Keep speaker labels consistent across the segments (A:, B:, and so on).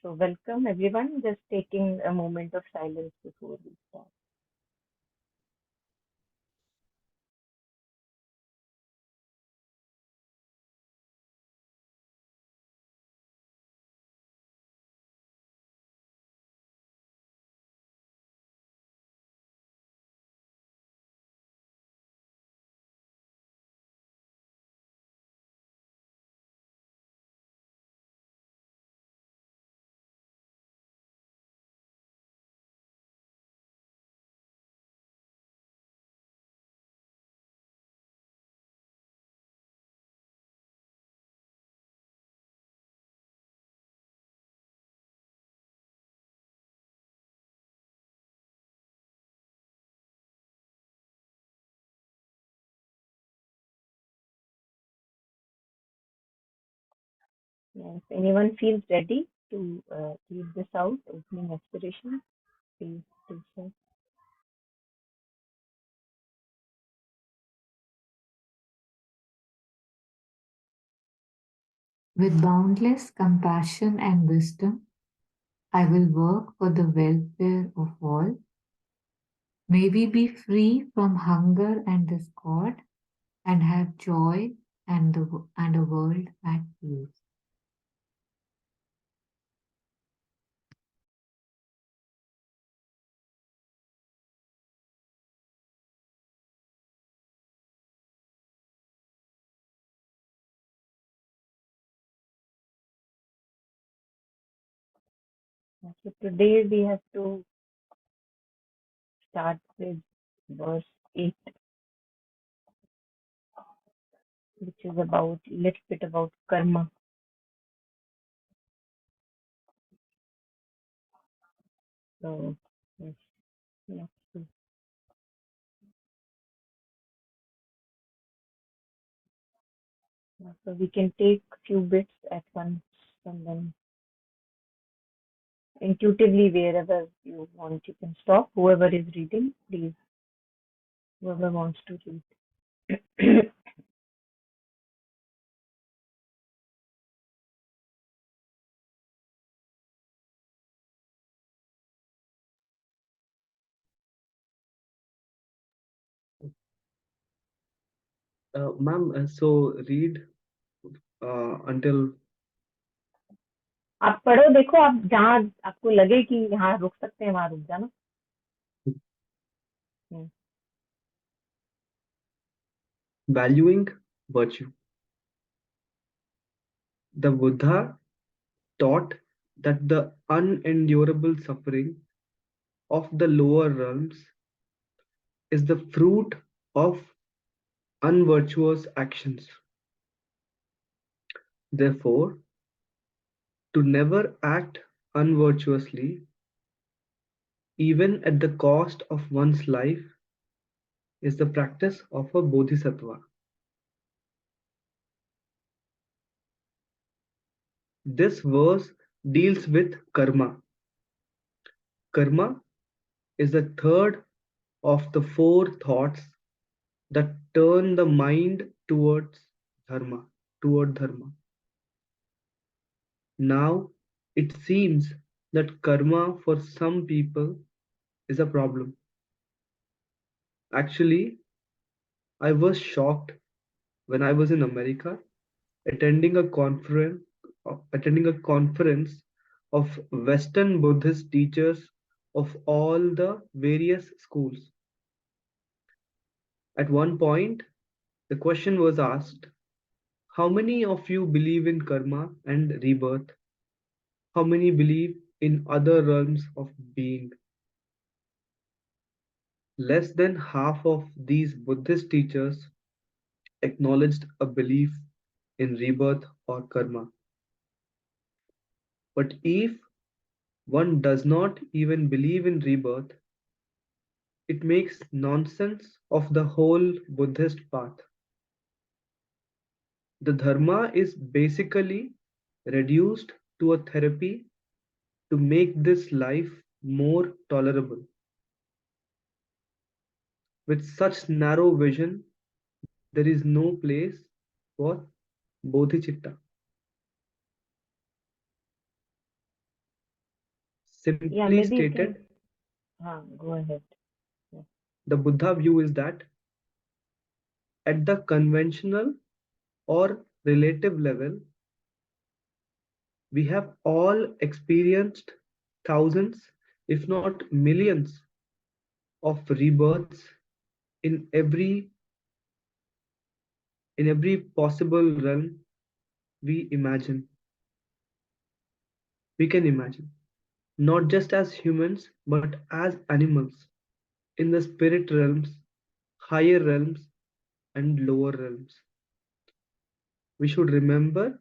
A: So, welcome everyone. Just taking a moment of silence before we start. If anyone feels ready to read this out, opening aspiration, please do so.
B: With boundless compassion and wisdom, I will work for the welfare of all. May we be free from hunger and discord and have joy and a world at peace.
A: So, today we have to start with verse 8, which is about little bit about karma. So, yes, let's see. So, we can take few bits at once and then intuitively wherever you want, you can stop. Whoever is reading, please, whoever wants to read.
C: Ma'am, so read until
A: आप पढ़ो, देखो, आप जहाँ आपको लगे कि यहाँ रुक सकते हैं वहां रुक जाना. हम्म.
C: valuing virtue. The Buddha taught that the unendurable suffering of the lower realms is the fruit of unvirtuous actions. Therefore, to never act unvirtuously, even at the cost of one's life, is the practice of a Bodhisattva. This verse deals with karma. Karma is the third of the four thoughts that turn the mind dharma, toward dharma. Now, it seems that karma for some people is a problem. Actually, I was shocked when I was in America attending a conference attending a conference of Western Buddhist teachers of all the various schools. At one point, the question was asked, how many of you believe in karma and rebirth? How many believe in other realms of being? Less than half of these Buddhist teachers acknowledged a belief in rebirth or karma. But if one does not even believe in rebirth, it makes nonsense of the whole Buddhist path. The dharma is basically reduced to a therapy to make this life more tolerable. With such narrow vision, there is no place for bodhicitta.
A: Yeah,
C: Simply
A: maybe you can.
C: stated,
A: Go ahead. Yeah.
C: the Buddha view is that at the conventional or relative level, we have all experienced thousands, if not millions, of rebirths in every possible realm we imagine, we can imagine, not just as humans, but as animals in the spirit realms, higher realms, and lower realms. We should remember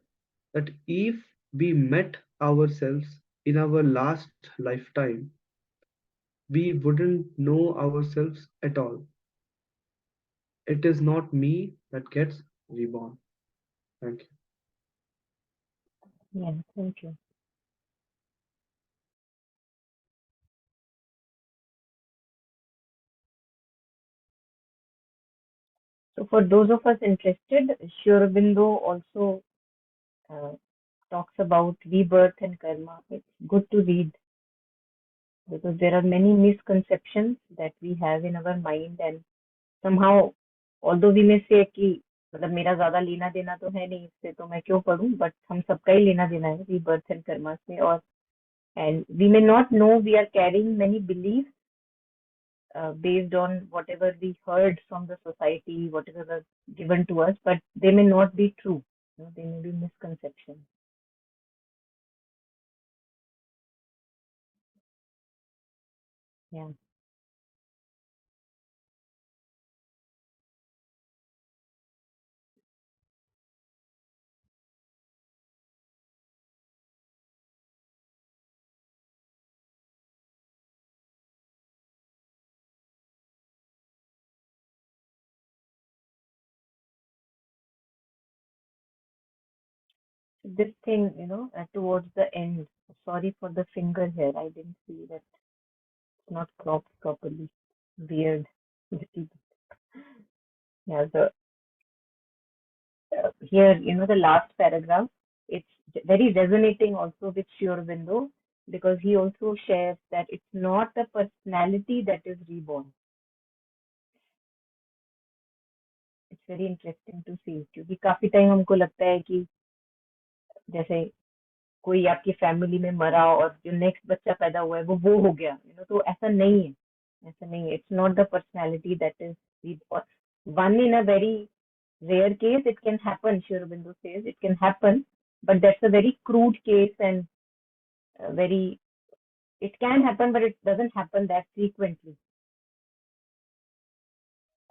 C: that if we met ourselves in our last lifetime, we wouldn't know ourselves at all. It is not me that gets reborn. Thank you.
A: Yeah, thank you. So for those of us interested, Sri Aurobindo also uh, talks about rebirth and karma. It's good to read because there are many misconceptions that we have in our mind, and somehow, although we may say कि मतलब मेरा ज्यादा लेना देना तो है नहीं इससे तो मैं क्यों पढूं, but हम सबका ही लेना देना है rebirth and karma से, और and we may not know we are carrying many beliefs based on whatever we heard from the society, whatever was given to us, but they may not be true. You know, they may be misconceptions. Yeah. This thing, towards the end. Sorry for the finger here. I didn't see that it's not cropped properly. Weird. Little bit. Yeah. Here, the last paragraph. It's very resonating also with Sri Aurobindo because he also shares that it's not the personality that is reborn. It's very interesting to see क्योंकि काफी time हमको लगता है कि जैसे कोई आपकी family में मरा और जो नेक्स्ट बच्चा पैदा हुआ है वो हो गया, तो ऐसा नहीं है. ऐसा नहीं है. It's not the personality that is reborn. One in a very rare case it can happen. Sri Aurobindo says it can happen, but that's a very crude case and very, it can happen but it doesn't happen that frequently.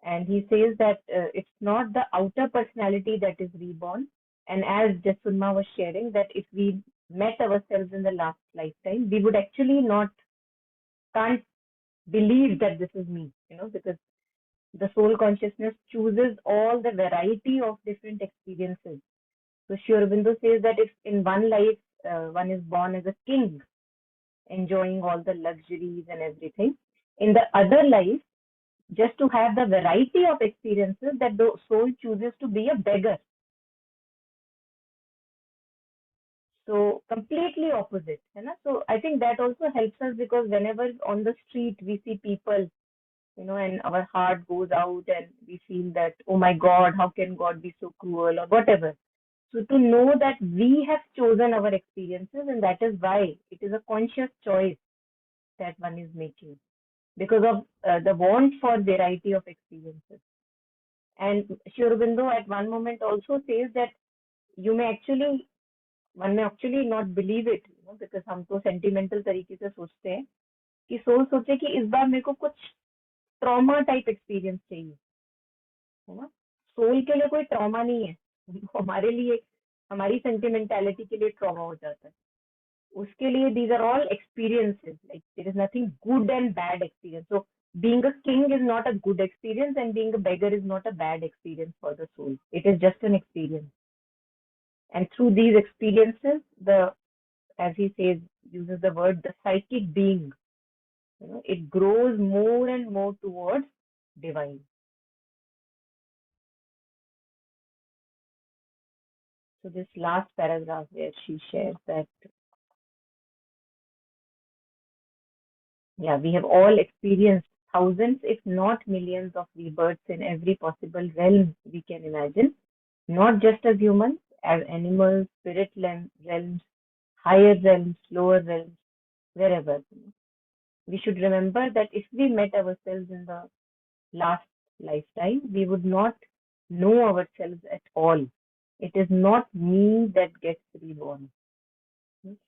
A: And he says that it's not the outer personality that is reborn. And as Jetsunma was sharing, that if we met ourselves in the last lifetime, we would actually not can't believe that this is me, because the soul consciousness chooses all the variety of different experiences. So Sri Aurobindo says that if in one life one is born as a king, enjoying all the luxuries and everything, in the other life, just to have the variety of experiences, that the soul chooses to be a beggar. So completely opposite. So I think that also helps us because whenever on the street we see people, and our heart goes out and we feel that, oh my God, how can God be so cruel or whatever. So to know that we have chosen our experiences, and that is why it is a conscious choice that one is making because of the want for variety of experiences. And Sri Aurobindo at one moment also says that you may actually one may actually not believe it, because हम तो sentimental तरीके से सोचते हैं कि soul सोचे कि इस बार मेरे को कुछ ट्रॉमा टाइप एक्सपीरियंस चाहिए, है ना. सोल के लिए कोई ट्रॉमा नहीं है. हमारे लिए हमारी सेंटिमेंटैलिटी के लिए ट्रॉमा हो जाता है. उसके लिए these are all experiences, like there is nothing good and bad experience. So being a king is not a good experience and being a beggar is not a bad experience for the soul. It is just an experience. And through these experiences, as he says, uses the word, the psychic being, it grows more and more towards divine. So this last paragraph where she shares that Yeah, we have all experienced thousands, if not millions, of rebirths in every possible realm we can imagine, not just as humans, as animals, realms, higher realms, lower realms, wherever. We should remember that if we met ourselves in the last lifetime, we would not know ourselves at all. It is not me that gets reborn.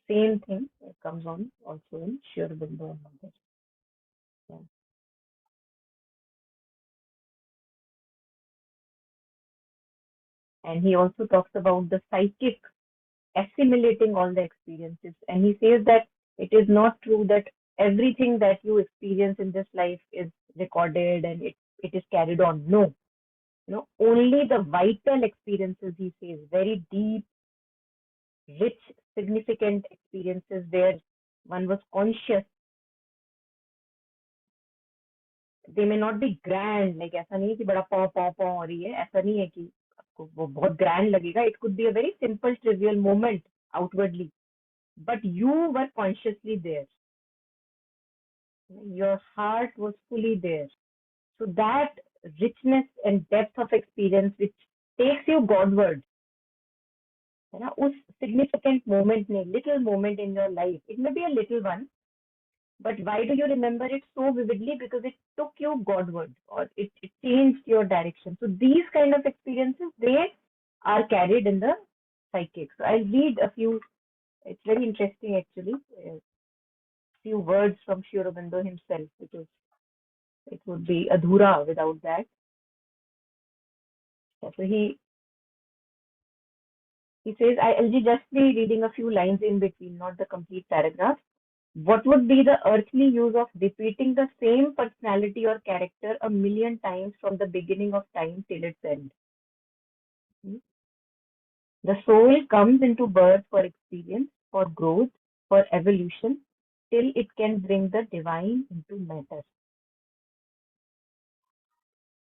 A: Same thing comes on also in Sure Bindu and others. Yeah. And he also talks about the psychic assimilating all the experiences. And he says that it is not true that everything that you experience in this life is recorded and it is carried on. No, only the vital experiences, he says, very deep, rich, significant experiences where one was conscious. They may not be grand, like ऐसा नहीं है कि बड़ा पौ पौ पौ हो रही है, ऐसा नहीं है कि आपको वो बहुत grand लगेगा. It could be a very simple, trivial moment outwardly, but you were consciously there. Your heart was fully there. So that richness and depth of experience which takes you Godward, है ना, उस significant moment में, little moment in your life, it may be a little one, but why do you remember it so vividly? Because it took you Godward, or it changed your direction. So these kind of experiences, they are carried in the psychic. So I'll read a few. It's very interesting actually. A few words from Sri Aurobindo himself, because it would be adhura without that. So he says, I'll just be reading a few lines in between, not the complete paragraph. What would be the earthly use of repeating the same personality or character a million times from the beginning of time till its end? Hmm? The soul comes into birth for experience, for growth, for evolution, till it can bring the divine into matter.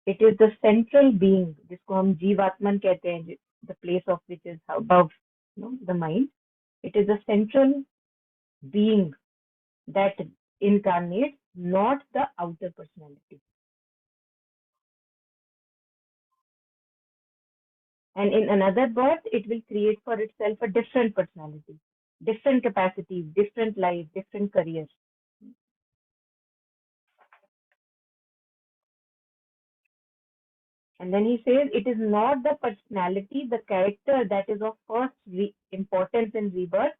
A: It is the central being, जिसको हम जीवात्मन कहते हैं, the place of which is above, the mind. It is the central being that incarnates, not the outer personality. And in another birth, it will create for itself a different personality, different capacities, different life, different careers. And then he says it is not the personality, the character that is of first importance in rebirth.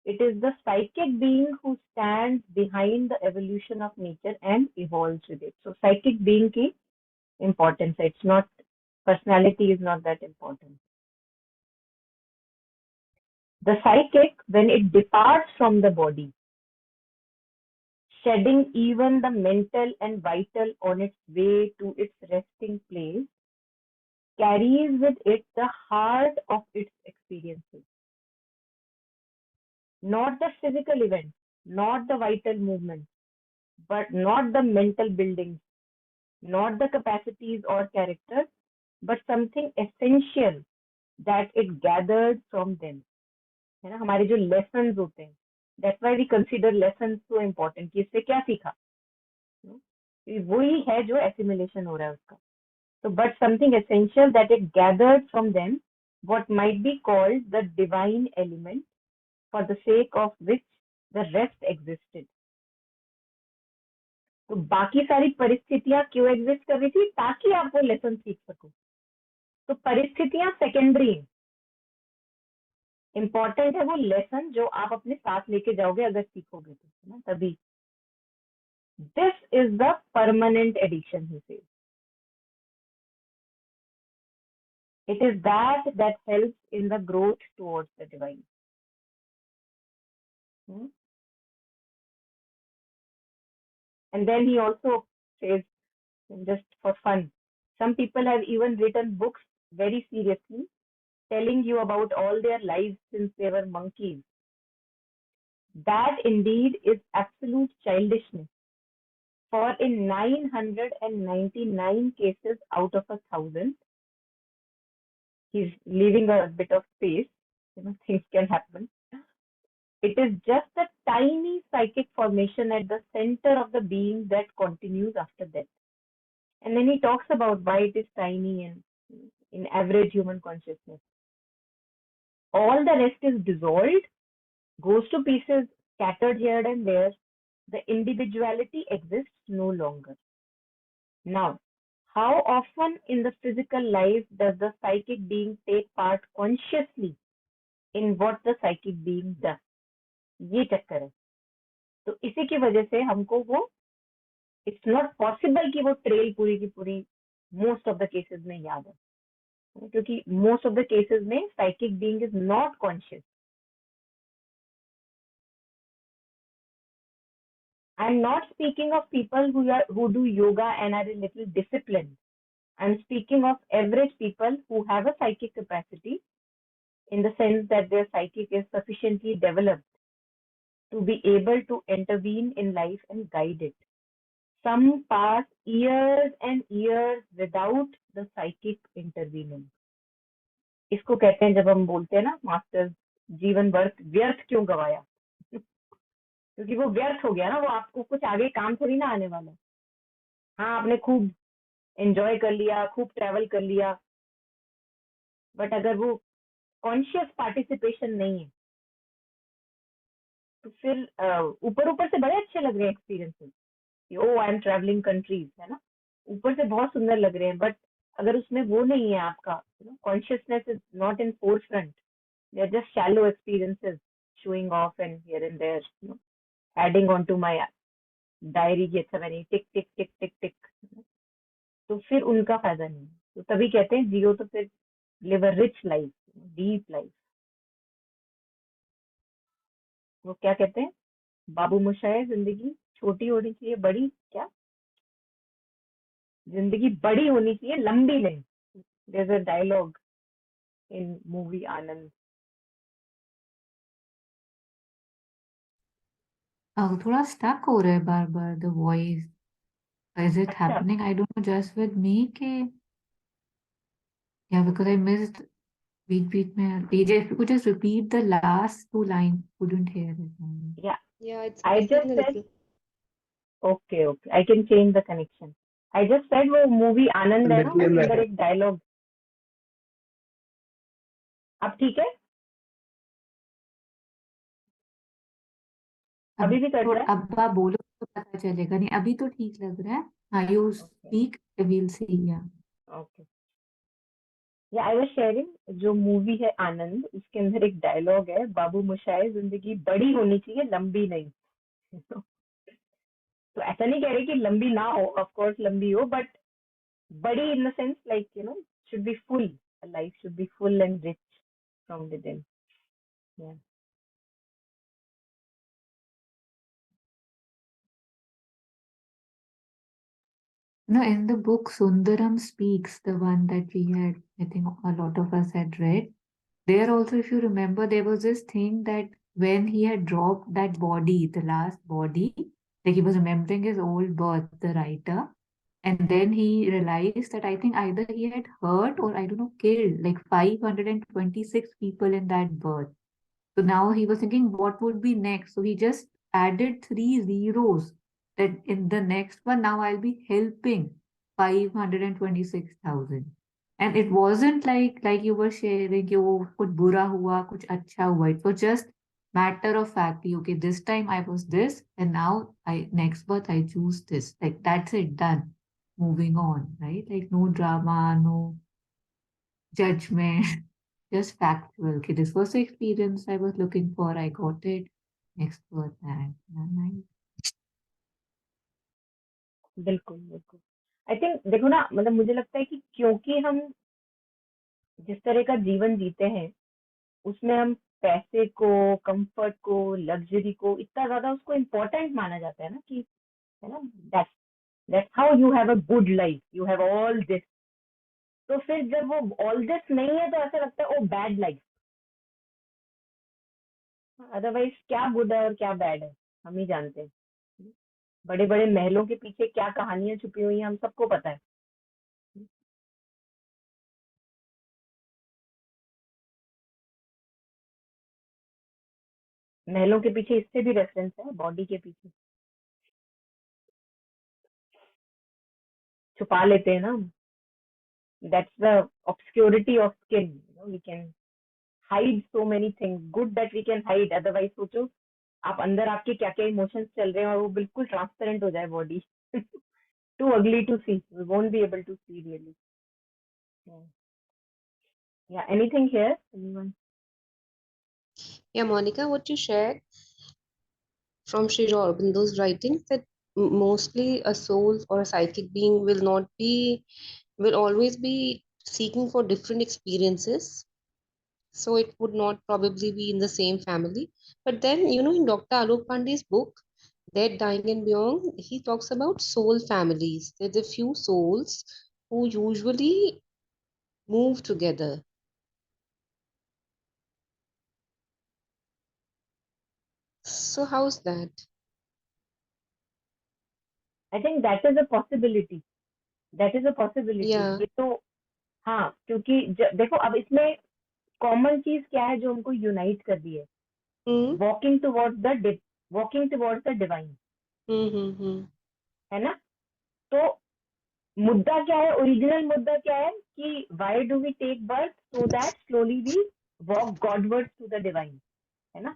A: It is the psychic being who stands behind the evolution of nature and evolves with it. So psychic being ki importance. It's not, personality is not that important. The psychic, when it departs from the body, shedding even the mental and vital on its way to its resting place, carries with it the heart of its experiences, not the physical events, not the vital movements, but not the mental buildings, not the capacities or characters, but something essential that it gathered from them. है ना, हमारे जो lessons होते हैं, that's why we consider lessons so important, कि इससे क्या सीखा, वही है जो assimilation हो रहा है उसका. So, but something essential that it gathered from them, what might be called the divine element, for the sake of which the rest existed. तो बाकी सारी परिस्थितियां क्यों एग्जिस्ट कर रही थी? ताकि आप वो लेसन सीख सको. तो परिस्थितियां सेकेंडरी हैं, इंपॉर्टेंट है वो लेसन जो आप अपने साथ लेके जाओगे अगर सीखोगे तो, है ना, तभी. This is the permanent addition, he says. It is that helps in the growth towards the divine. Hmm? And then he also says, just for fun, some people have even written books very seriously, telling you about all their lives since they were monkeys. That indeed is absolute childishness. For in 999 cases out of 1,000, he's leaving a bit of space, things can happen. It is just a tiny psychic formation at the center of the being that continues after death. And then he talks about why it is tiny and in average human consciousness. All the rest is dissolved, goes to pieces, scattered here and there. The individuality exists no longer. Now, how often in the physical life does the psychic being take part consciously in what the psychic being does? ये चक्कर है. तो इसी की वजह से हमको वो इट्स नॉट पॉसिबल कि वो ट्रेल पूरी की पूरी मोस्ट ऑफ द केसेस में याद है, क्योंकि मोस्ट ऑफ द केसेस में psychic being is not conscious. I'm not speaking of people who do yoga and are a little disciplined. I'm speaking of average people who have a psychic capacity in the sense that their psychic is sufficiently developed to be able to intervene in life and guide it. Some pass years and years without the psychic intervening. इसको कहते हैं जब हम बोलते हैं ना master जीवन व्यर्थ क्यों गवाया, क्योंकि वो व्यर्थ हो गया ना, वो आपको कुछ आगे काम थोड़ी ना आने वाला. हाँ, आपने खूब एंजॉय कर लिया, खूब ट्रैवल कर लिया, बट अगर वो कॉन्शियस पार्टिसिपेशन नहीं है तो फिर ऊपर ऊपर से बड़े अच्छे लग रहे हैं experiences, oh I am travelling countries, है ना, ऊपर से बहुत सुंदर लग रहे हैं, बट अगर उसमें वो नहीं है आपका consciousness is not in forefront, they are just shallow experiences showing off and here and there, adding on to my diary की अच्छा मैंने टिक टिक टिक टिक टिक, तो फिर उनका फायदा नहीं है. तो तभी कहते हैं जियो तो फिर live a rich life, deep life. वो क्या कहते हैं, बाबू मोशाय, जिंदगी छोटी होनी चाहिए, बड़ी क्या, जिंदगी बड़ी होनी चाहिए, लंबी नहीं. There is a dialogue in movie Anand.
B: थोड़ा स्टक हो रहा है बार बार द वॉइस. इज इट
A: अच्छा,
B: happening? I don't know just with me के या because I missed beat beat में. DJ if you could just repeat the last two line, couldn't hear it.
A: या
D: Yeah, it's
A: I
D: breaking
A: just
D: a
A: said
D: little.
A: Okay okay I can change the connection. I just said वो movie आनंद है ना,
C: Little in
A: उसके
C: the
A: अंदर
C: head.
A: एक dialogue. अब ठीक है,
B: अब
A: अभी भी कट रहा है.
B: अब आप बोलो तो पता चलेगा. नहीं, अभी तो ठीक लग रहा है. हाँ, you
A: okay
B: speak, will see. या
A: ओके, या आई वाज शेयरिंग जो मूवी है आनंद, उसके अंदर एक डायलॉग है, बाबू मोशाय, जिंदगी बड़ी होनी चाहिए, लंबी नहीं. तो ऐसा नहीं कह रहे कि लंबी ना हो, ऑफ कोर्स लंबी हो, but body in the sense like should be full, a life should be full and rich from within. Yeah.
B: no, in the book Sundaram Speaks, the one that we had, I think a lot of us had read, there also, if you remember, there was this thing that when he had dropped that body, the last body, like he was remembering his old birth, the writer, and then he realized that I think either he had hurt or I don't know, killed like 526 people in that birth. So now he was thinking, what would be next? So he just added three zeros that in the next one, now I'll be helping 526,000. And it wasn't like you were sharing, कि वो कुछ बुरा हुआ, कुछ अच्छा हुआ. It was just matter of fact. Okay, this time I was this, and now next birth I choose this. Like that's it, done. Moving on, right? Like no drama, no judgment. Just factual. Okay, this was the experience I was looking for. I got it. Next word and
A: बिल्कुल बिल्कुल. I think देखो ना, मतलब मुझे लगता है कि क्योंकि हम जिस तरह का जीवन जीते हैं उसमें हम पैसे को, कंफर्ट को, लग्जरी को इतना ज्यादा उसको इम्पोर्टेंट माना जाता है ना, कि है ना, that's that's how you have a good life, you have all this. तो फिर जब वो ऑल दिस नहीं है तो ऐसा लगता है ओ बैड लाइफ. अदरवाइज क्या गुड है और क्या बैड है हम ही जानते हैं. बड़े बड़े महलों के पीछे क्या कहानियां छुपी हुई हैं हम सबको पता है. महलों के पीछे इससे भी रेफरेंस है, बॉडी के पीछे छुपा लेते हैं ना हम. That's the obscurity of skin. We can hide so many things. Good that we can hide. Otherwise, सोचो आप अंदर आपके क्या क्या इमोशंस चल रहे हैं और वो बिल्कुल ट्रांसपेरेंट हो जाए body. Too ugly to see. We won't be able to see really. Yeah. Yeah. Anything here? Anyone?
D: Yeah, Monica, what you shared from Sri Aurobindo's writings that mostly a soul or a psychic being will always be seeking for different experiences. So it would not probably be in the same family. But then, in Dr. Alok Pandey's book, Dead, Dying, and Beyond, he talks about soul families. There's a few souls who usually move together. So how's that?
A: I think that is a possibility. That is a possibility.
D: Yeah.
A: ये तो हाँ, क्योंकि देखो अब इसमें common चीज क्या है जो उनको यूनाइट कर दी है?
D: Hmm.
A: Walking towards the divine. है ना? तो मुद्दा क्या है? ओरिजिनल मुद्दा क्या है कि why do we take birth? So that slowly we walk godwards to the divine. है ना?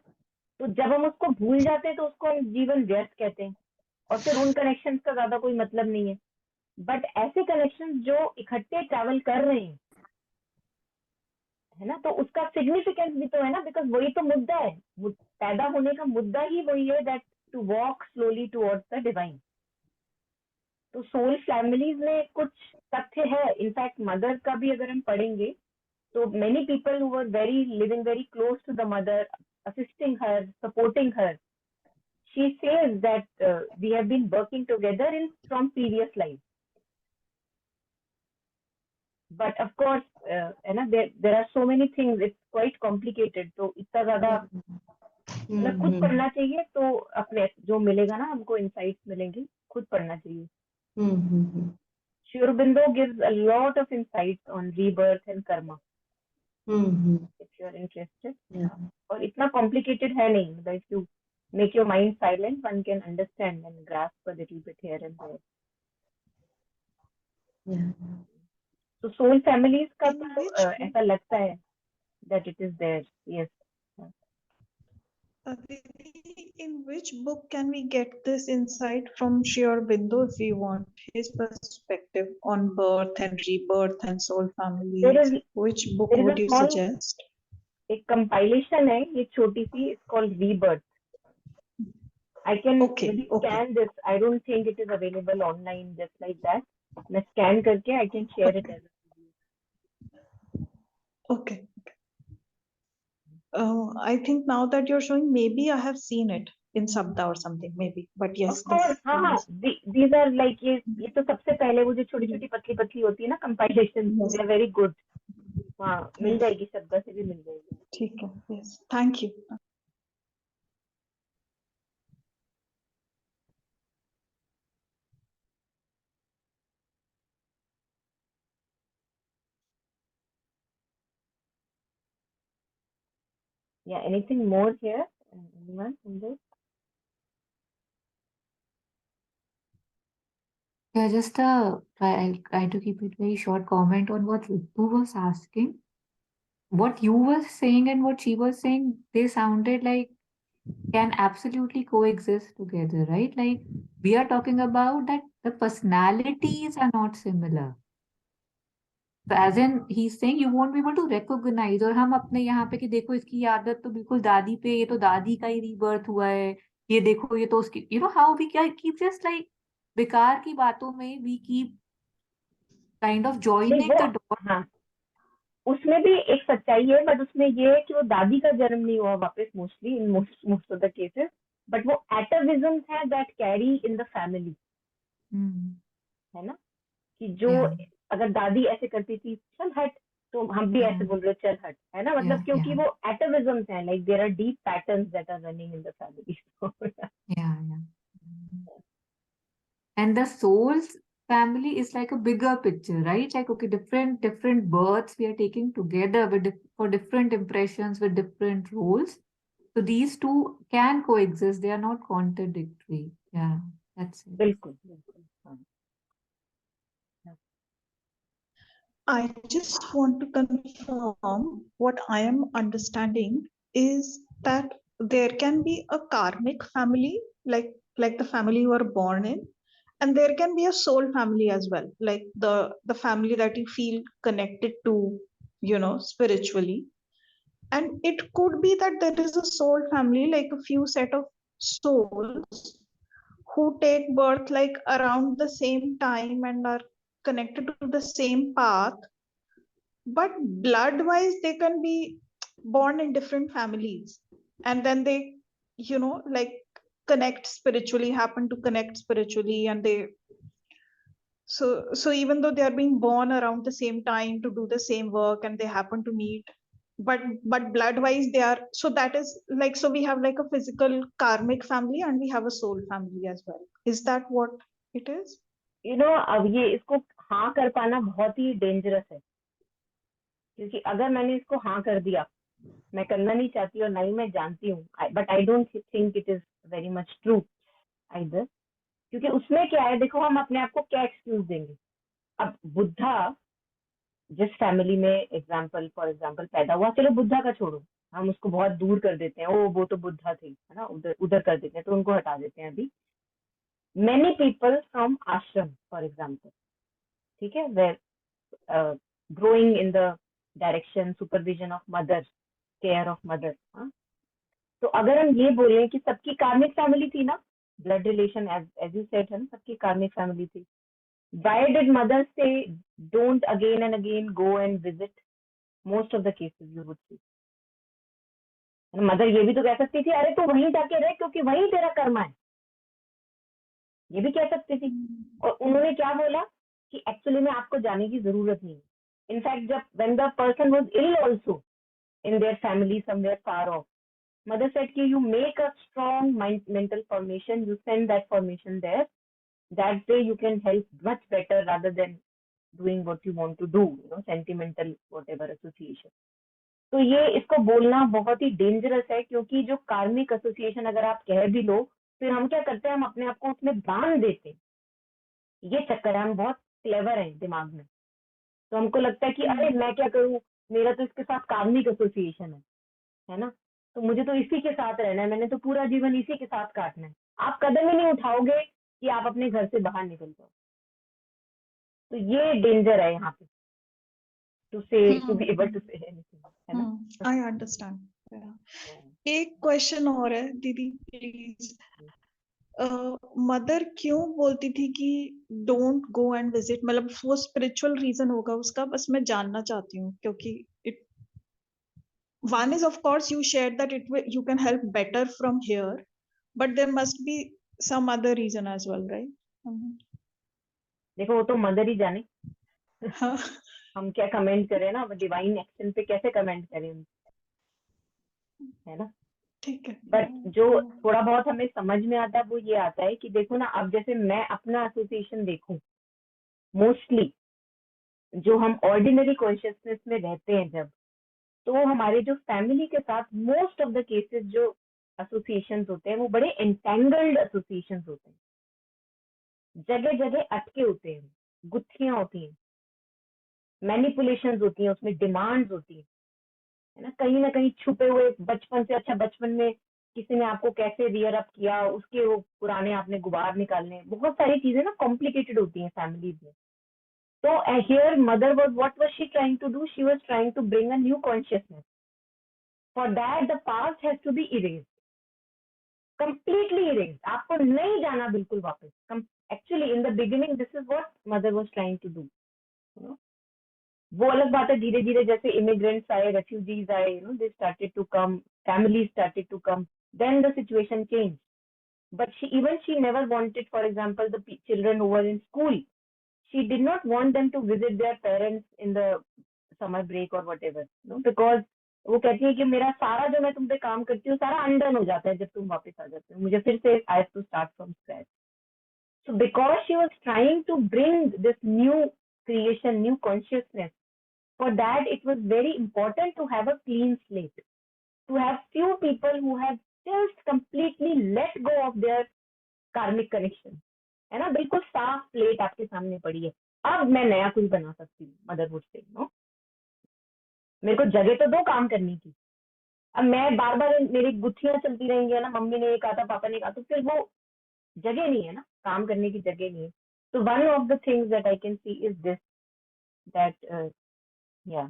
A: तो जब हम उसको भूल जाते हैं तो उसको हम जीवन व्यर्थ कहते हैं और फिर उन कनेक्शंस का ज्यादा कोई मतलब नहीं है. बट ऐसे कनेक्शंस जो इकट्ठे ट्रैवल कर रहे हैं, है ना, तो उसका सिग्निफिकेंस भी तो है ना, बिकॉज वही तो मुद्दा है. पैदा होने का मुद्दा ही वही है, that to walk slowly towards the divine. तो सोल फैमिलीज में कुछ तथ्य है. इनफैक्ट मदर का भी अगर हम पढ़ेंगे तो many people who were very living very close to the mother, assisting her, supporting her, she says that we have been working together in from previous lives. But of course, है ना, there are so many things, it's quite complicated. तो इतना ज्यादा मतलब खुद पढ़ना चाहिए. तो अपने जो मिलेगा ना हमको इंसाइट्स मिलेंगे, खुद पढ़ना चाहिए. Sri Aurobindo gives a lot of insights on rebirth and karma, if you are interested. और इतना complicated है नहीं. But if you make your mind silent, one can understand and grasp a little bit here and there. So soul families का
E: In
A: तो
E: which
A: ऐसा लगता है that it is there. Yes.
E: Aditi, in which book can we get this insight from Sri Aurobindo if we want his perspective on birth and rebirth and soul
A: There
E: families?
A: is
E: Which book
A: there is
E: would
A: a
E: you
A: small
E: suggest?
A: एक compilation है ये छोटी सी. It's called Rebirth. I can
E: Okay,
A: maybe
E: okay.
A: scan this. I don't think it is available online just like that. मैं scan करके I can share it as a video.
E: Okay. I think now that you're showing, maybe I have seen it in Sabda or something, maybe. But yes,
A: Of course,
E: this
A: हाँ हाँ.
E: is
A: These are like ये तो सबसे पहले वो जो छोटी छोटी पतली पतली होती है ना compilation.
E: yes.
A: They are very good. हाँ, मिल
E: Yes.
A: जाएगी, शब्द से भी मिल जाएगी.
E: ठीक है. Yes. Thank you.
A: Yeah, anything more here? Anyone in this?
B: Yeah, just I'll try to keep it very short comment on what Ritu was asking. What you were saying and what she was saying, they sounded like can absolutely coexist together, right? Like we are talking about that the personalities are not similar. So as in he's saying you won't be able to recognize. और हम अपने यहाँ पे कि देखो इसकी आदत तो बिल्कुल दादी पे, ये तो दादी का ही रीबर्थ हुआ है, ये देखो ये तो उसकी, you know how we keep just like बेकार की बातों में we keep kind of
A: नहीं
B: joining
A: वो
B: the dots.
A: हाँ, उसमें भी एक सच्चाई है, बट उसमें ये है कि वो दादी का जन्म नहीं हुआ वापस, mostly in most of the cases. But वो एटाविज्म है that carry in the family. है ना, कि जो
B: Yeah,
A: अगर दादी ऐसे करती थी चल हट, तो हम भी ऐसे
B: yeah,
A: बोल रहे चल हट. है ना, मतलब
B: yeah,
A: क्योंकि
B: yeah,
A: वो एटाविज्म है. Like there are deep patterns that are running in the family.
B: yeah. And the soul's family is like a bigger picture, right? Like, okay, different births we are taking together with for different impressions with different roles. So these two can coexist. They are not contradictory. Yeah, that's it.
A: बिल्कुल बिल्कुल हाँ
E: I just want to confirm what I am understanding is that there can be a karmic family, like the family you are born in, and there can be a soul family as well, like the family that you feel connected to, spiritually. And it could be that there is a soul family, like a few set of souls who take birth like around the same time and are connected to the same path, but blood wise they can be born in different families, and then they, like connect spiritually, happen to connect spiritually, and they, so even though they are being born around the same time to do the same work and they happen to meet, but blood wise they are, so that is like, so we have like a physical karmic family and we have a soul family as well. Is that what it is?
A: अब ये इसको हाँ कर पाना बहुत ही dangerous है, क्योंकि अगर मैंने इसको हाँ कर दिया, मैं करना नहीं चाहती और नहीं मैं जानती हूँ, but I don't think it is very much true either, क्योंकि उसमें क्या है, देखो हम अपने आप को क्या एक्सक्यूज देंगे। अब बुद्धा जिस फैमिली में फॉर एग्जाम्पल पैदा हुआ, चलो बुद्धा का छोड़ो, हम उसको बहुत दूर कर देते हैं, ओ वो तो बुद्धा थे, है ना, उधर उधर कर देते हैं, तो उनको हटा देते हैं अभी। Many people from ashram for example, ठीक है, were growing in the direction supervision of mother, care of mother. तो अगर हम ये बोले कि सबकी कार्मिक फैमिली थी ना, blood relation as you said है ना, सबकी कार्मिक फैमिली थी, why did mothers say don't again and again go and visit? Most of the cases you would see, mother ये भी तो कह सकती थी अरे तू वहीं जाके रह क्योंकि वहीं तेरा कर्म है, ये भी कह सकती थी। और उन्होंने क्या बोला कि एक्चुअली में आपको जाने की जरूरत नहीं है। इनफैक्ट जब when the person was ill also in their family somewhere far off, mother said कि you make a strong mental formation, you send that formation there, that way you can help much better rather than doing what you want to do, sentimental whatever association। तो ये इसको बोलना बहुत ही dangerous है, क्योंकि जो कार्मिक एसोसिएशन अगर आप कह भी लो, फिर हम क्या करते हैं, हम अपने आप को उसमें बांध देते हैं। ये चक्कर है, हम बहुत क्लेवर हैं दिमाग में, तो हमको लगता है कि अरे मैं क्या करूं, मेरा तो इसके साथ कार्मिक एसोसिएशन है ना, तो मुझे तो इसी के साथ रहना है, मैंने तो पूरा जीवन इसी के साथ काटना है। आप कदम ही नहीं उठाओगे कि आप अपने घर से बाहर निकल जाओ। तो ये डेंजर है यहाँ पे, to say to be able to say anything, है ना।
E: I understand. एक क्वेश्चन और है दीदी प्लीज, मदर क्यों बोलती थी कि डोंट गो एंड विजिट, मतलब वो स्पिरिचुअल रीजन होगा उसका, बस मैं जानना चाहती हूँ, क्योंकि it one is of course you shared that you can help better from here, but there must be some other reason as well, right?
A: देखो वो तो मदर ही जाने,
E: हाँ,
A: हम क्या कमेंट करें ना, डिवाइन एक्शन पे कैसे कमेंट करें, है ना।
E: ठीक है।
A: बट जो थोड़ा बहुत हमें समझ में आता है वो ये आता है कि देखो ना, अब जैसे मैं अपना एसोसिएशन देखूं, मोस्टली जो हम ऑर्डिनरी कॉन्शियसनेस में रहते हैं जब, तो हमारे जो फैमिली के साथ मोस्ट ऑफ द केसेस जो एसोसिएशन होते हैं वो बड़े एंटेंगल्ड एसोसिएशन होते हैं, जगह जगह अटके होते हैं, गुत्थियां होती हैं, मैनिपुलेशंस होती हैं, उसमें डिमांड्स होती हैं, है ना कहीं छुपे हुए बचपन से। अच्छा बचपन में किसी ने आपको कैसे रियर अप किया, उसके वो पुराने आपने गुबार निकालने, बहुत सारी चीजें ना कॉम्प्लिकेटेड होती हैं फैमिलीज में। तो here mother was what was she trying to do, she was trying to bring a new consciousness, for that the past has to be erased, completely erased, आपको नहीं जाना बिल्कुल वापस। Actually in the beginning this is what mother was trying to do. वो अलग बात है, धीरे धीरे जैसे इमिग्रेंट्स आए, रेफ्यूजीज आए, they started to come, families started to come, then the situation changed. But she never wanted, for example, the children who were in school, she did not want them to visit their parents in the summer break or whatever, because वो कहती है कि मेरा सारा जो मैं तुम पे काम करती हूँ सारा अनडन हो जाता है जब तुम वापस आ जाते हो, मुझे फिर से I have to start from scratch. So because she was trying to bring this new creation, new consciousness, for that it was very important to have a clean slate. to have few people who have just completely let go of their karmic connection, है ना, बिल्कुल साफ plate आपके सामने पड़ी है, अब मैं नया कुछ बना सकती हूँ मदरहुड से, नो, मेरे को जगह तो दो काम करने की। अब मैं बार बार मेरी गुत्थियां चलती रहेंगी, है ना, मम्मी ने ये कहा था, पापा ने कहा, तो फिर वो जगह नहीं है ना, काम करने की जगह नहीं है। So one of the things that I can see is this, that yeah,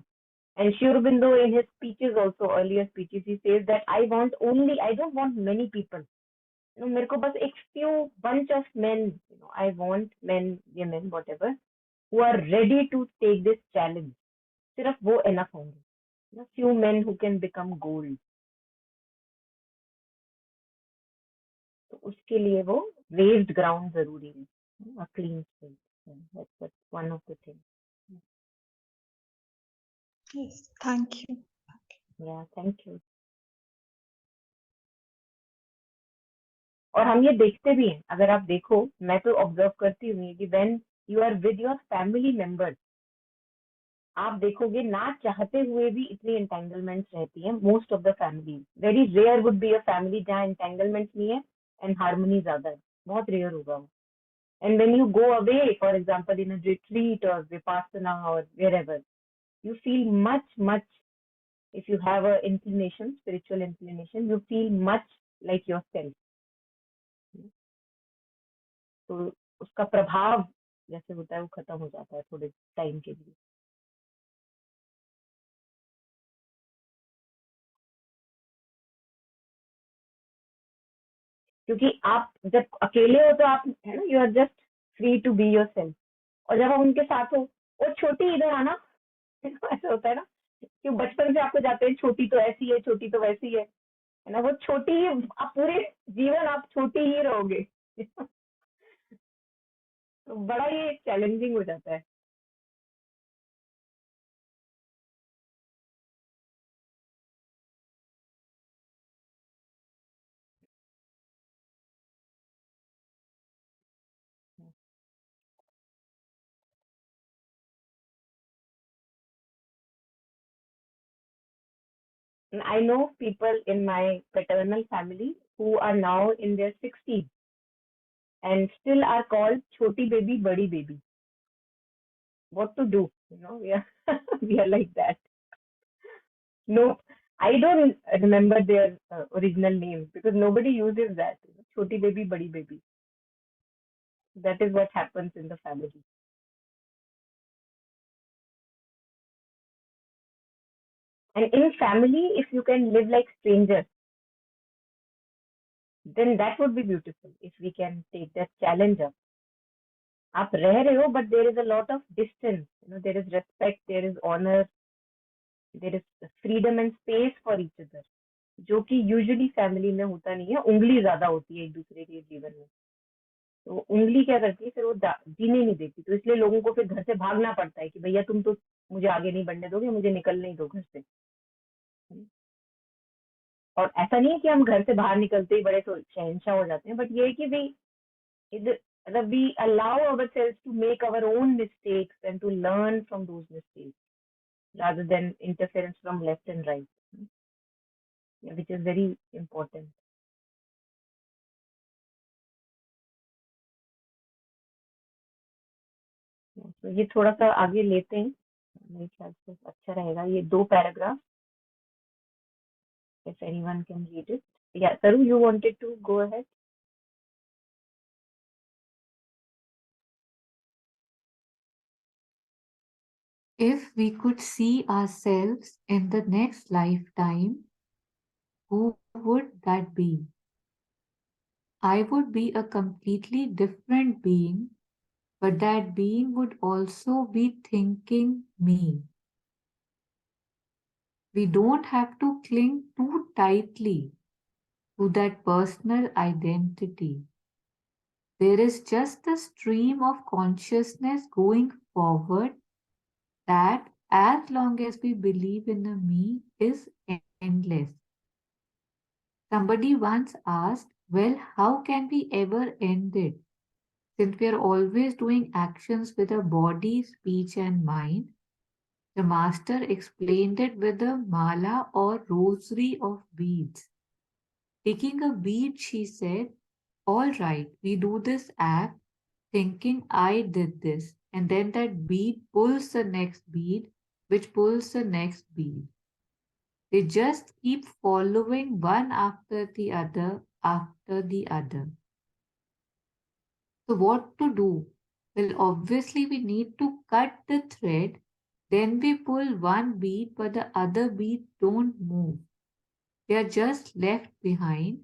A: and Sri Aurobindo in his speeches also, earlier speeches, he says that I don't want many people, you know, मेरे को बस एक few bunch of men, you know, I want men, women, whatever, who are ready to take this challenge, सिर्फ वो enough होंगे, you know, few men who can become gold। तो उसके लिए वो raised ground जरूरी है, you know, a clean slate, yeah, that's one of the things।
E: Yes, thank you.
A: Yeah, thank you। और हम ये देखते भी हैं, अगर आप देखो, मैं तो ऑब्जर्व करती हूँ कि when you are with your family members, आप देखोगे ना चाहते हुए भी इतनी एंटेंगलमेंट्स रहती हैं। Most of the family, very rare would be a family जहाँ एंटेंगलमेंट्स नहीं है एंड हार्मनी ज्यादा है, बहुत रेयर होगा वो। And when you go away, for example in a retreat और विपासना और wherever, you feel much, if you have a inclination, spiritual inclination, you feel much like yourself। तो उसका प्रभाव जैसे होता है वो खत्म हो जाता है थोड़े टाइम के लिए। क्योंकि आप जब अकेले हो तो आप, है ना, you are just free to be yourself, और जब आप उनके साथ हो, और छोटी इधर आना, ऐसा होता है ना, कि बचपन से आपको जाते हैं छोटी तो ऐसी है, छोटी तो वैसी है ना, वो छोटी ही, आप पूरे जीवन आप छोटी ही रहोगे। तो बड़ा ये चैलेंजिंग हो जाता है। And I know people in my paternal family who are now in their 60s and still are called choti baby, badi baby. What to do? You know, we are we are like that. No, I don't remember their original names because nobody uses that. You know, choti baby, badi baby. That is what happens in the family. And in family, if you can live like strangers, then that would be beautiful. If we can take that challenge up. आप रह रहे हो, but there is a lot of distance. You know, there is respect, there is honor, there is freedom and space for each other. जो कि usually family में होता नहीं है, उंगली ज्यादा होती है एक दूसरे के जीवन में। तो उंगली क्या करती है, फिर वो जीने नहीं देती, तो इसलिए लोगों को फिर घर से भागना पड़ता है कि भैया तुम तो मुझे आगे नहीं बढ़ने दोगे, मुझे निकलने ही दो घर से। और ऐसा नहीं है कि हम घर से बाहर निकलते ही बड़े तो शहंशाह हो जाते हैं, बट ये है कि we allow ourselves to make our own mistakes and to learn from those mistakes rather than interference from left and right, which is very important। तो ये थोड़ा सा आगे लेते हैं, मेरे ख्याल से अच्छा रहेगा ये दो paragraph, if anyone can read it। Yeah, Taru, you wanted to go ahead?
B: If we could see ourselves in the next lifetime, who would that be? I would be a completely different being, but that being would also be thinking me. We don't have to cling too tightly to that personal identity. There is just a stream of consciousness going forward that, as long as we believe in a me, is endless. Somebody once asked, well, how can we ever end it? Since we are always doing actions with our body, speech, and mind, The master explained it with a mala or rosary of beads. Taking a bead, she said, all right, we do this act thinking I did this. And then that bead pulls the next bead, which pulls the next bead. They just keep following one after the other, after the other. So, what to do? Well, obviously, we need to cut the thread. Then we pull one bead, but the other beads don't move. They are just left behind.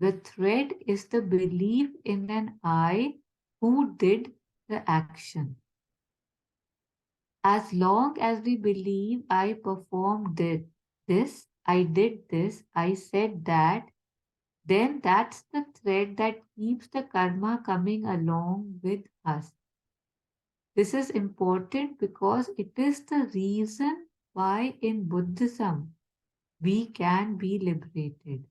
B: The thread is the belief in an I who did the action. As long as we believe I performed this, I did this, I said that, then that's the thread that keeps the karma coming along with us. This is important because it is the reason why in Buddhism we can be liberated.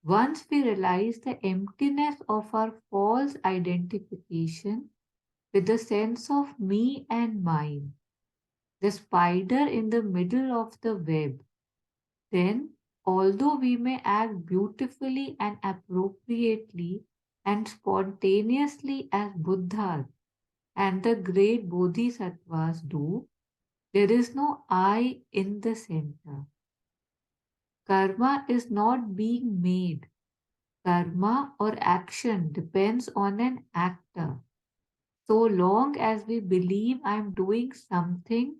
B: Once we realize the emptiness of our false identification with the sense of me and mine, the spider in the middle of the web, then, although we may act beautifully and appropriately and spontaneously as Buddhas and the great Bodhisattvas do, there is no I in the center. Karma is not being made. Karma or action depends on an actor. So long as we believe I'm doing something,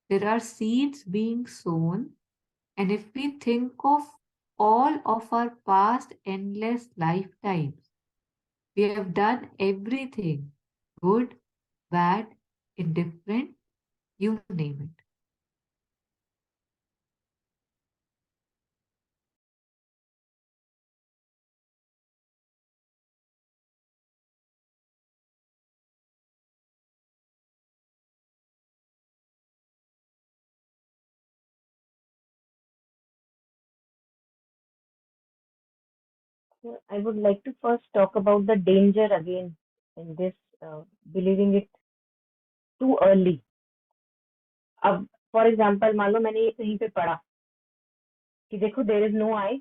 B: there are seeds being sown. And if we think of all of our past endless lifetimes, we have done everything good, bad, indifferent, you name it.
A: So I would like to first talk about the danger again in this believing it too early. अब for example मान लो मैंने ये कहीं पे पढ़ा कि देखो देर is no I,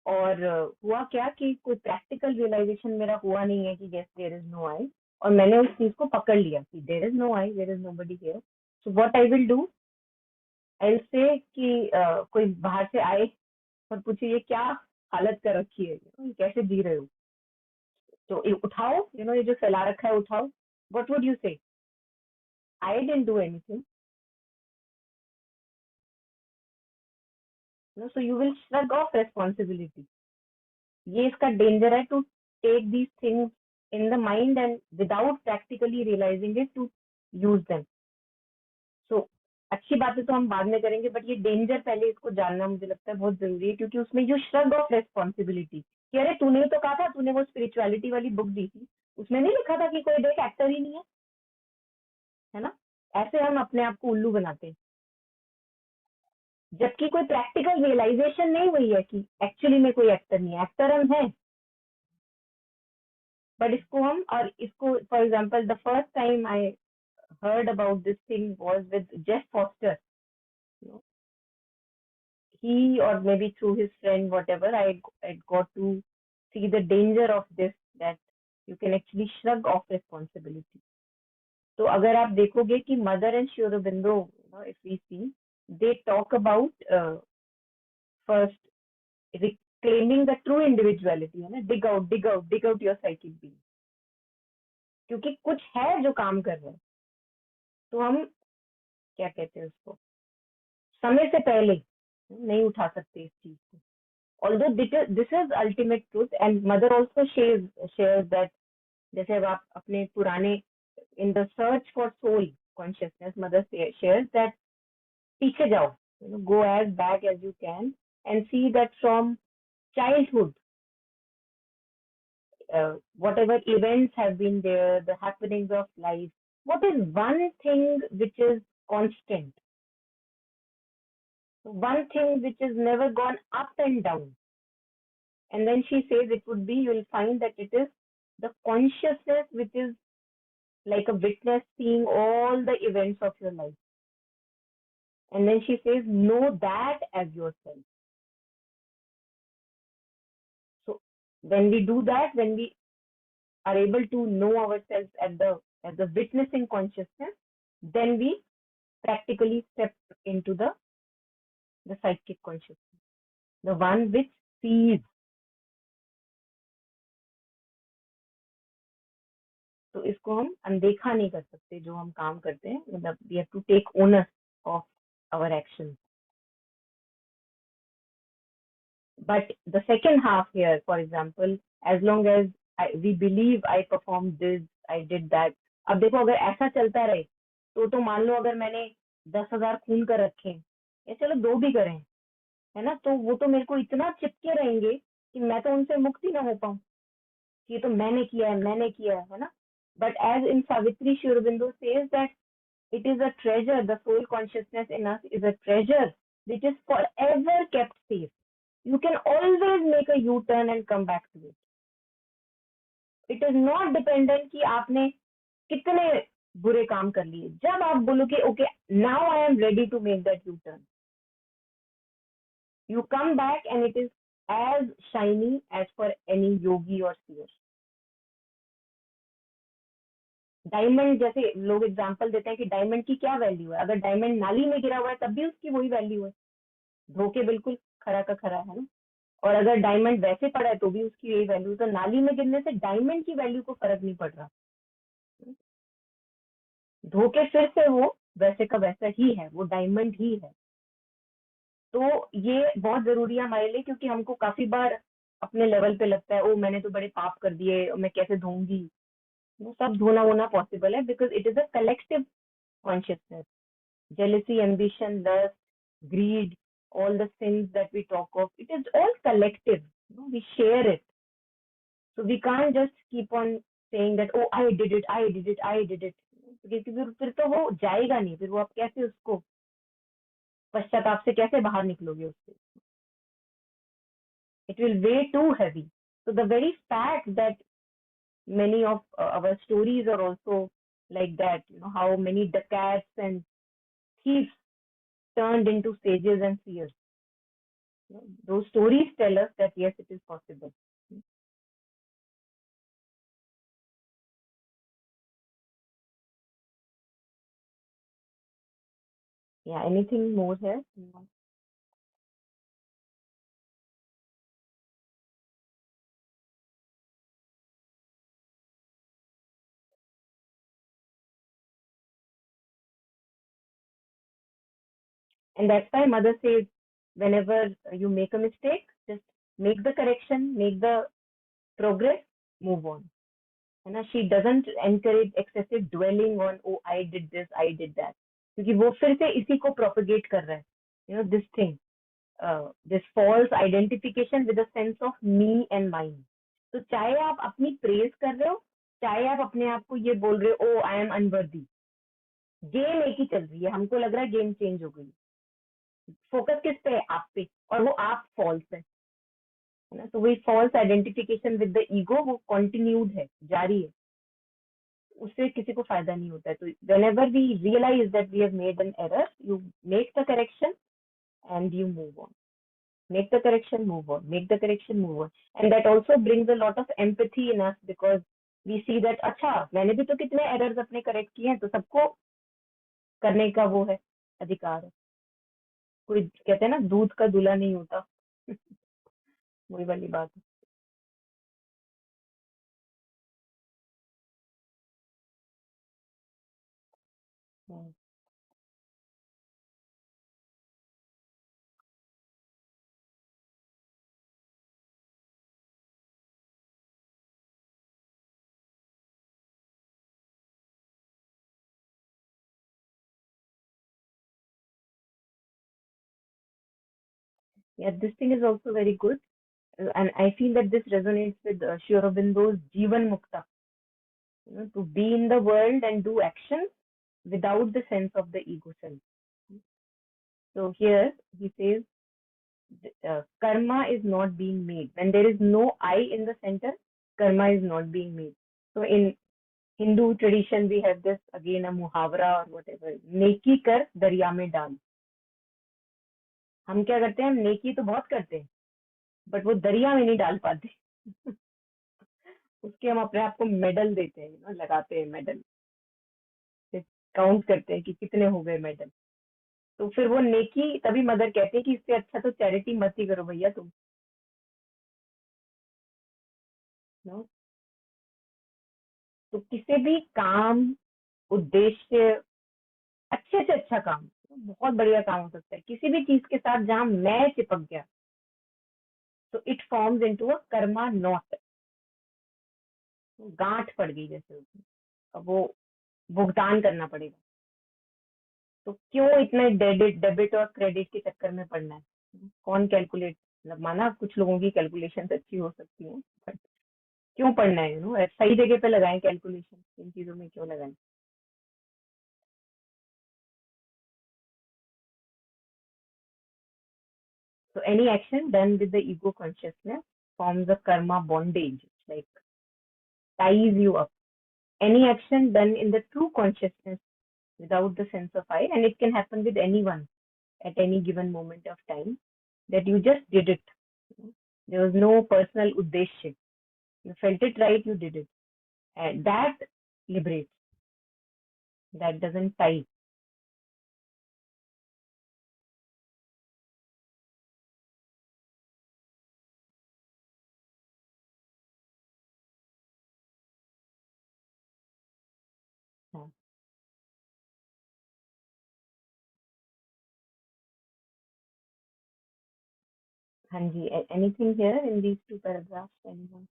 A: और हुआ क्या कि कोई प्रैक्टिकल रियलाइजेशन मेरा हुआ नहीं है कि yes there is no I, और मैंने उस चीज को पकड़ लिया कि there is no I, there is nobody here. So what I will do, I will say कि कोई बाहर से आए और पूछे ये क्या हालत कर रखी है, ये कैसे जी रहे हो, तो ये उठाओ, ये जो फैला रखा है उठाओ. What would you say? I didn't do anything. So you will shrug off responsibility. ये इसका डेंजर है, to take these things in the mind and without practically realising it to use them. So अच्छी बातें तो हम बाद में करेंगे, बट ये डेंजर पहले इसको जानना मुझे लगता है बहुत जरूरी है, क्योंकि उसमें यू श्रग ऑफ रेस्पॉन्सिबिलिटी कि अरे तूने ही तो कहा था, तूने वो स्पिरिचुअलिटी वाली बुक दी थी, उसमें नहीं लिखा था कि कोई देख एक्टर ही नहीं है ना. ऐसे हम अपने आप को उल्लू बनाते हैं, जबकि कोई प्रैक्टिकल रियलाइजेशन नहीं हुई है कि एक्चुअली में कोई एक्टर नहीं है. एक्टर हम हैं, बट इसको हम, और इसको for example the first time I heard about this thing was with Jeff Foster. You know, he, or maybe through his friend, whatever, I got to see the danger of this, that you can actually shrug off responsibility. तो अगर आप देखोगे कि mother and Shri Aurobindo, if we see, they talk about first reclaiming the true individuality, है ना, dig out your psychic being, क्योंकि कुछ है जो काम कर रहा है. तो हम क्या कहते हैं उसको, समय से पहले नहीं उठा सकते इस चीज को. Although this is ultimate truth, and mother also shares that, जैसे अब आप अपने पुराने, in the search for soul consciousness, mother shares that पीछे जाओ, go as back as you can and see that from childhood, whatever events have been there, the happenings of life, what is one thing which is constant, one thing which is never gone up and down. And then she says it would be, you will find that it is the consciousness which is like a witness seeing all the events of your life. And then she says, know that as yourself. So when we do that, when we are able to know ourselves as the witnessing consciousness, then we practically step into the psychic consciousness, the one which sees. तो इसको हम अनदेखा नहीं कर सकते जो हम काम करते हैं, मतलब we have to take ownership of our actions. But the second half here, for example, as long as we believe I performed this, I did that. अब देखो अगर ऐसा चलता रहे तो मान लो अगर मैंने 10,000 खून कर रखे हैं, या चलो 2 भी करें, है ना, तो वो तो मेरे को इतना चिपके रहेंगे कि मैं तो उनसे मुक्त ही ना हो पाऊं, ये तो मैंने किया है ना. But as in Savitri, Sri Aurobindo says that it is a treasure, the soul consciousness in us is a treasure which is forever kept safe. You can always make a U-turn and come back to it. It is not dependent कि आपने कितने बुरे काम कर लिए. जब आप बोलो कि okay, now I am ready to make that U-turn, you come back and it is as shiny as for any yogi or seer. Diamond जैसे लोग एग्जांपल देते हैं कि डायमंड की क्या वैल्यू है, अगर डायमंड नाली में गिरा हुआ है तब भी उसकी वही वैल्यू है, धोके बिल्कुल खरा का खरा है ना. और अगर डायमंड वैसे पड़ा है तो भी उसकी यही वैल्यू. तो नाली में गिरने से डायमंड की वैल्यू को फर्क नहीं पड़ रहा, धोके फिर से वो वैसे का वैसा ही है, वो डायमंड ही है. तो ये बहुत जरूरी है हमारे लिए, क्योंकि हमको काफी बार अपने लेवल पे लगता है ओ मैंने तो बड़े पाप कर दिए, मैं कैसे धोऊंगी. वो सब धोना होना पॉसिबल है because it is a collective consciousness. Jealousy, ambition, lust, greed, all the sins that we talk of, it is all collective. We share it. So we can't just keep on saying that, oh, I did it, I did it, I did it. क्योंकि फिर तो वो जाएगा नहीं, फिर वो आप कैसे उसको पश्चाताप से कैसे बाहर निकलोगे उससे. It will weigh too heavy. So the very fact that many of our stories are also like that, how many dacoits and thieves turned into sages and seers. Those stories tell us that yes, it is possible. Yeah, anything more here? And that's why mother says, whenever you make a mistake, just make the correction, make the progress, move on. And she doesn't encourage excessive dwelling on, oh, I did this, I did that. क्योंकि वो फिर से इसी को propagate कर रहा है, this thing, this false identification with a sense of me and mine. तो चाहे आप अपनी praise कर रहे हो, चाहे आप अपने आप को ये बोल रहे हो, oh, I am unworthy, game एक ही चल रही है. हमको लग रहा है गेम चेंज हो गई. फोकस किस पे है? आप पे, और वो आप फॉल्स है ना. तो वही false identification with the ego वो कंटिन्यूड है, जारी है, उससे किसी को फायदा नहीं होता है. तो whenever we realize that we have made an error, you make the correction and you move on. Make the correction, move on. Make the correction, move on. And that also brings a lot of empathy in us because we see that अच्छा मैंने भी तो कितने errors अपने correct किए हैं, तो सबको करने का वो है, अधिकार है. कोई कहते हैं ना दूध का दूल्हा नहीं होता. वही वाली बात है. Hmm. Yeah, this thing is also very good. And I feel that this resonates with Sri Aurobindo's Jivan Mukta, to be in the world and do actions without the sense of the ego self. So here he says, karma is not being made. When there is no I in the center, karma is not being made. So in Hindu tradition, we have this again a muhavra or whatever, neki kar darya mein dal. हम क्या करते हैं, हम नेकी तो बहुत करते हैं बट वो दरिया में नहीं डाल पाते। उसके हम अपने आप को मेडल देते हैं, लगाते हैं मेडल, फिर काउंट करते हैं कि कितने हो गए मेडल। तो फिर वो नेकी, तभी मदर कहते हैं कि इससे अच्छा तो चैरिटी मत ही करो भैया तुम। नो, तो किसी भी काम, उद्देश्य, अच्छे से अच्छा काम, बहुत बढ़िया काम हो सकता है, किसी भी चीज के साथ जहां मैं चिपक गया, तो it forms into a Karma not. गांठ पड़ गई जैसे उसमें, अब वो भुगतान करना पड़ेगा। तो क्यों इतना डेबिट डेबिट और क्रेडिट के चक्कर में पड़ना है? कौन कैलकुलेट, मतलब माना कुछ लोगों की कैलकुलेशन अच्छी हो सकती है बट क्यों पढ़ना है? सही जगह पे लगाएं कैलकुलेशन, इन चीजों में क्यों लगाएं? So any action done with the ego consciousness forms a karma bondage, like ties you up. Any action done in the true consciousness without the sense of I, and it can happen with anyone at any given moment of time, that you just did it. There was no personal uddeshya. You felt it right, you did it. And that liberates, that doesn't tie. हाँ हाँ जी, anything here in these two paragraphs, anyone?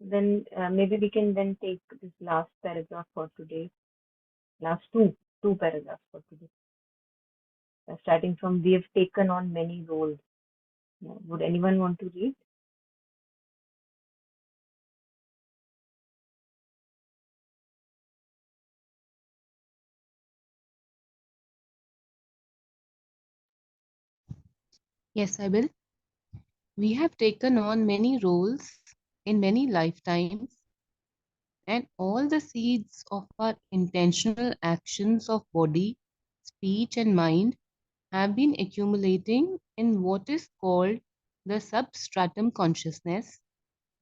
A: Then maybe we can then take this last paragraph for today, last two paragraphs for today. Starting from, we have taken on many roles. Would anyone want to read?
D: Yes, I will. We have taken on many roles in many lifetimes, and all the seeds of our intentional actions of body, speech, and mind have been accumulating in what is called the substratum consciousness.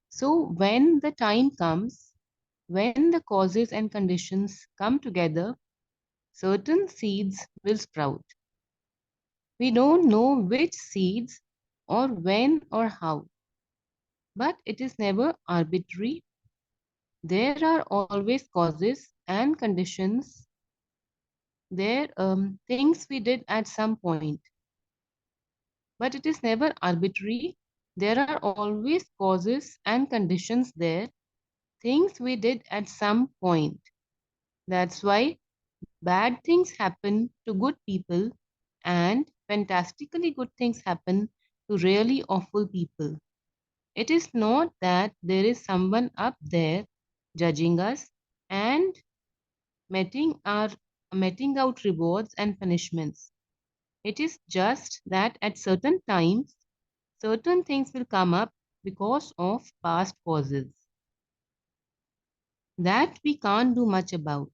D: So, when the time comes, when the causes and conditions come together, certain seeds will sprout. We don't know which seeds or when or how, but it is never arbitrary. There are always causes and conditions. There things we did at some point, but it is never arbitrary. There are always causes and conditions there, things we did at some point. That's why bad things happen to good people and fantastically good things happen to really awful people. It is not that there is someone up there judging us and meting our meting out rewards and punishments. It is just that at certain times certain things will come up because of past causes that we can't do much about.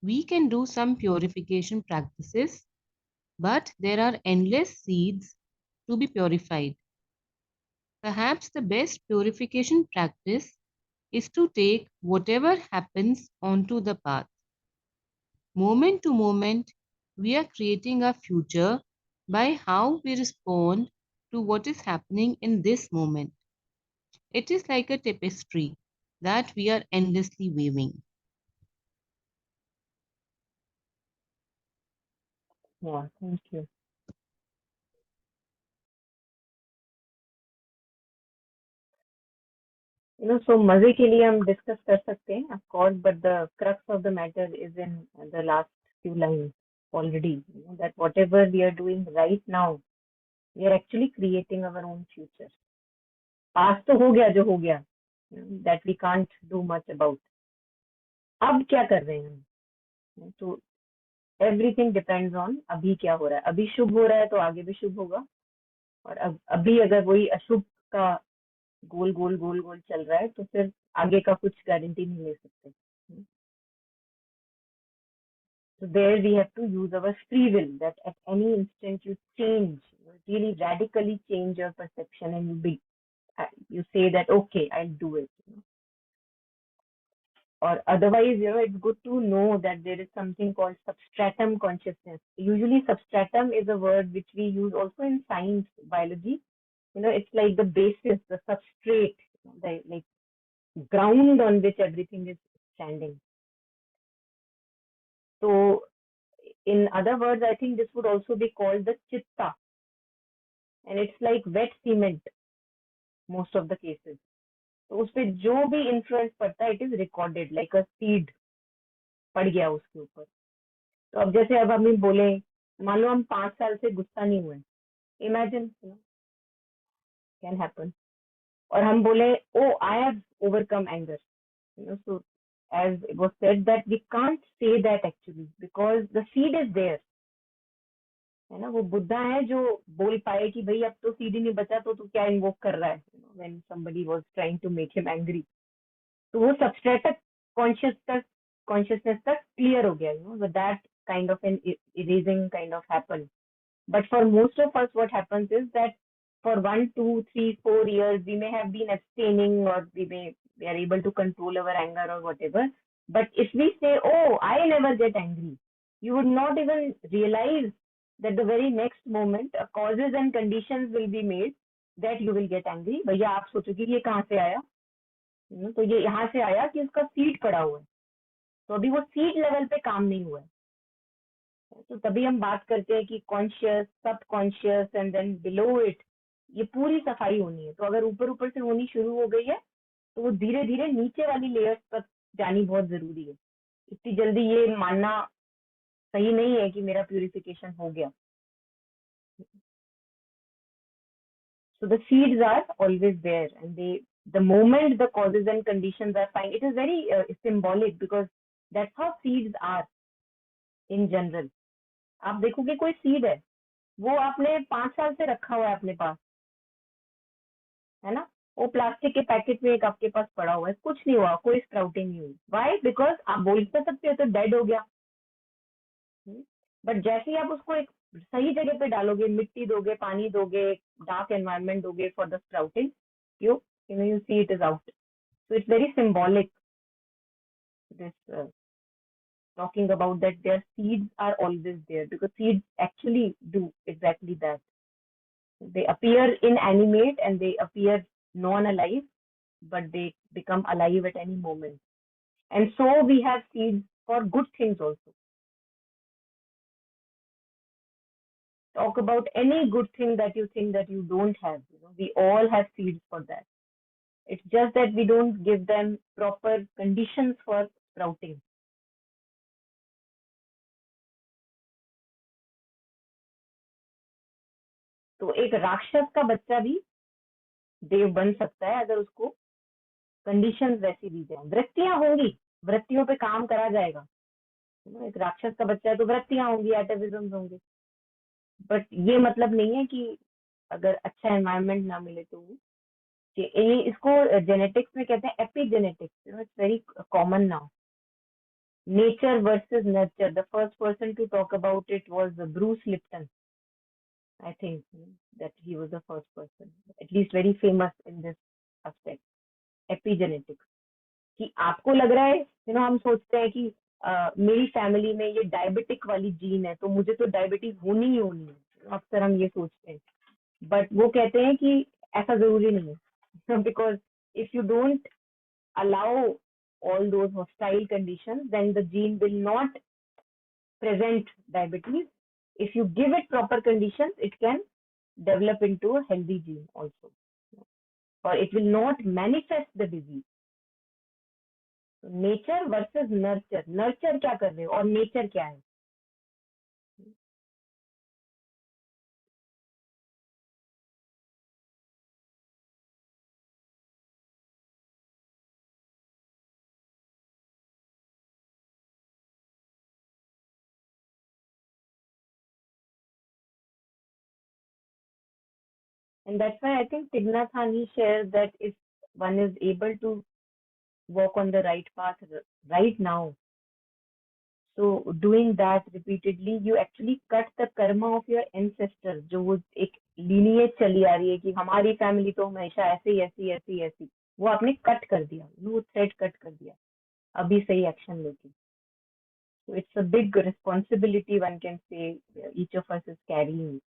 D: We can do some purification practices, but there are endless seeds to be purified. Perhaps the best purification practice is to take whatever happens onto the path. Moment to moment, we are creating our future by how we respond to what is happening in this moment. It is like a tapestry that we are endlessly weaving.
A: Yeah, thank you. So मजे के लिए हम discuss कर सकते हैं, of course, but the crux of the matter is in the last few lines. already, that whatever we are doing right now, we are actually creating our own future. Past तो हो गया जो हो गया, that we can't do much about. अब क्या कर रहे हैं हम? तो everything depends on अभी क्या हो रहा है. अभी शुभ हो रहा है तो आगे भी शुभ होगा, और अभी अगर वही अशुभ का गोल गोल गोल गोल चल रहा है तो फिर आगे का कुछ गारंटी नहीं ले सकते. So there we have to use our free will, that at any instant you change, really radically change your perception, and you say that okay, I'll do it. Or otherwise, it's good to know that there is something called substratum consciousness. Usually, substratum is a word which we use also in science, biology. It's like the basis, the substrate, the like ground on which everything is standing. So, in other words, I think this would also be called the chitta, and it's like wet cement most of the cases. तो उस पे जो भी influence पड़ता है, it is recorded like a seed पड़ गया उसके ऊपर. तो अब जैसे अब हम बोले, मान लो हम 5 साल से गुस्सा नहीं हुए, इमेजिन कैन हैपन, और हम बोले oh I have overcome anger, so as it was said that we can't say that actually because the seed is there, है ना. वो बुद्धा है जो बोल पाए कि भाई अब तो सीड ही नहीं बचा तो तू क्या इन्वोक कर रहा है, when somebody was trying to make him angry. तो वो सबस्ट्रेट कॉन्शियसनेस तक क्लियर हो गया, that kind of an erasing kind of happened. But for most of us, what happens is that for 1, 2, 3, 4 years, we may have been abstaining, or we are able to control our anger or whatever. But if we say, "Oh, I never get angry," you would not even realize that the very next moment, causes and conditions will be made that you will get angry. भैया आप सोचोगे ये कहाँ से आया? तो ये यहाँ से आया कि उसका सीड पड़ा हुआ है, तो अभी वो सीड लेवल पे काम नहीं हुआ है. तो तभी हम बात करते हैं कि conscious, subconscious and then below it, ये पूरी सफाई होनी है. तो अगर ऊपर ऊपर से होनी शुरू हो गई है तो वो धीरे धीरे नीचे वाली लेयर्स तक जानी बहुत जरूरी है. इतनी जल्दी ये मानना सही नहीं है कि मेरा प्यूरिफिकेशन हो गया. So the seeds are always there, and the moment the causes and conditions are fine, it is very symbolic because that's how seeds are in general. आप देखोगे कोई सीड है, वो आपने 5 साल से रखा हुआ है अपने पास, है ना. वो प्लास्टिक के पैकेट में एक आपके पास पड़ा हुआ है, कुछ नहीं हुआ, कोई स्प्राउटिंग नहीं हुई. वाई? बिकॉज आप बोल तो सकते हो तो डेड हो गया. बट जैसे ही आप उसको एक सही जगह पे डालोगे, मिट्टी दोगे, पानी दोगे, डार्क एनवायरनमेंट दोगे for the sprouting, you see it is out. So it's very symbolic, this talking about that their seeds are always there, because seeds actually do exactly that. They appear inanimate and they appear non-alive, but they become alive at any moment. And so we have seeds for good things also. Talk about any good thing that you think that you don't have. We all have seeds for that. It's just that we don't give them proper conditions for sprouting. तो एक राक्षस का बच्चा भी देव बन सकता है अगर उसको कंडीशंस वैसी दी जाए. वृत्तियां होंगी, वृत्तियों पे काम करा जाएगा. एक राक्षस का बच्चा है तो वृत्तियां होंगी, एटाविज्म होंगे. बट ये मतलब नहीं है कि अगर अच्छा एनवायरनमेंट ना मिले तो ये इसको जेनेटिक्स में कहते हैं epigenetics. It's very common now. Nature versus nurture. The first person to talk about it was Bruce Lipton. I think that he was the first person, at least very famous in this aspect. Epigenetics. कि आपको लग रहा है, हम सोचते हैं कि मेरी फैमिली में ये डायबिटिक वाली जीन है तो मुझे तो डायबिटीज होनी ही होनी है. अक्सर हम ये सोचते हैं, बट वो कहते हैं कि ऐसा जरूरी नहीं है. Because if you don't allow all those hostile conditions, then the gene will not present diabetes. If you give it proper conditions, it can develop into a healthy gene also, or it will not manifest the disease. So nature versus nurture. Nurture क्या कर रहे हो और nature क्या है? And that's why I think Thich Nhat Hanh, he shares that if one is able to walk on the right path right now, so doing that repeatedly, you actually cut the karma of your ancestors, जो वो एक lineage चली आ रही है कि हमारी family तो हमेशा ऐसे ही ऐसी ऐसी ऐसी, वो आपने cut कर दिया, वो thread cut कर दिया, अभी सही action लेके. So it's a big responsibility, one can say, each of us is carrying,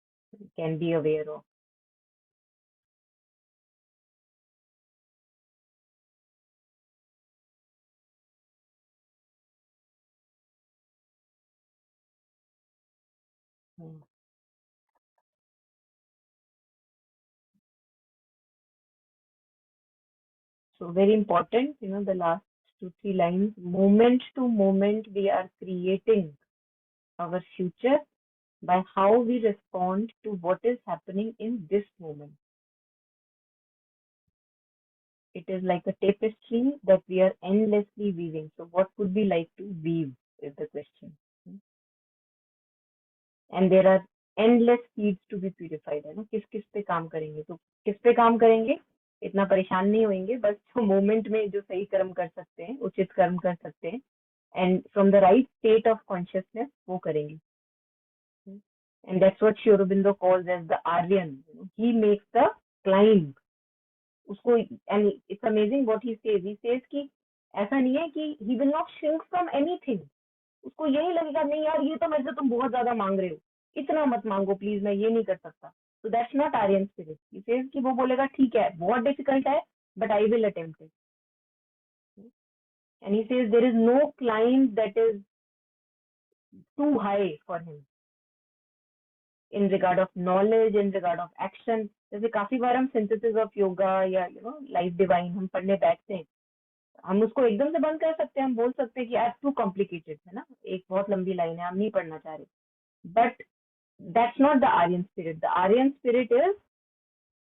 A: can be aware of. Hmm. So very important, the last 2 3 lines. Moment to moment, we are creating our future by how we respond to what is happening in this moment. It is like a tapestry that we are endlessly weaving. So what would we like to weave is the question. And there are endless seeds to be purified, है ना. किस किस पे काम करेंगे, तो किस पे काम करेंगे, इतना परेशान नहीं होंगे, बस जो मोमेंट में जो सही कर्म कर सकते हैं, उचित कर्म कर सकते हैं, and from the right state of consciousness, वो करेंगे. And that's what Sri Aurobindo calls as the Aryan. He makes the climb. उसको, and it's amazing what he says. He says कि ऐसा नहीं है कि he will not shrink from anything. उसको यही लगेगा नहीं यार, ये तो मेरे से तुम बहुत ज्यादा मांग रहे हो, इतना मत मांगो प्लीज, मैं ये नहीं कर सकता. So that's not Aryan spirit. He says कि वो बोलेगा ठीक है, बहुत difficult है, but I will attempt it. And he says there is no climb that is too high for him in regard of knowledge, in regard of action. जैसे काफी बार हम synthesis of yoga या life divine हम पढ़ने बैठते हैं, हम उसको एकदम से बंद कर सकते हैं, हम बोल सकते हैं कि यार too complicated है ना, एक बहुत लंबी लाइन है, हम नहीं पढ़ना चाह रहे. But that's not the Aryan spirit. The Aryan spirit is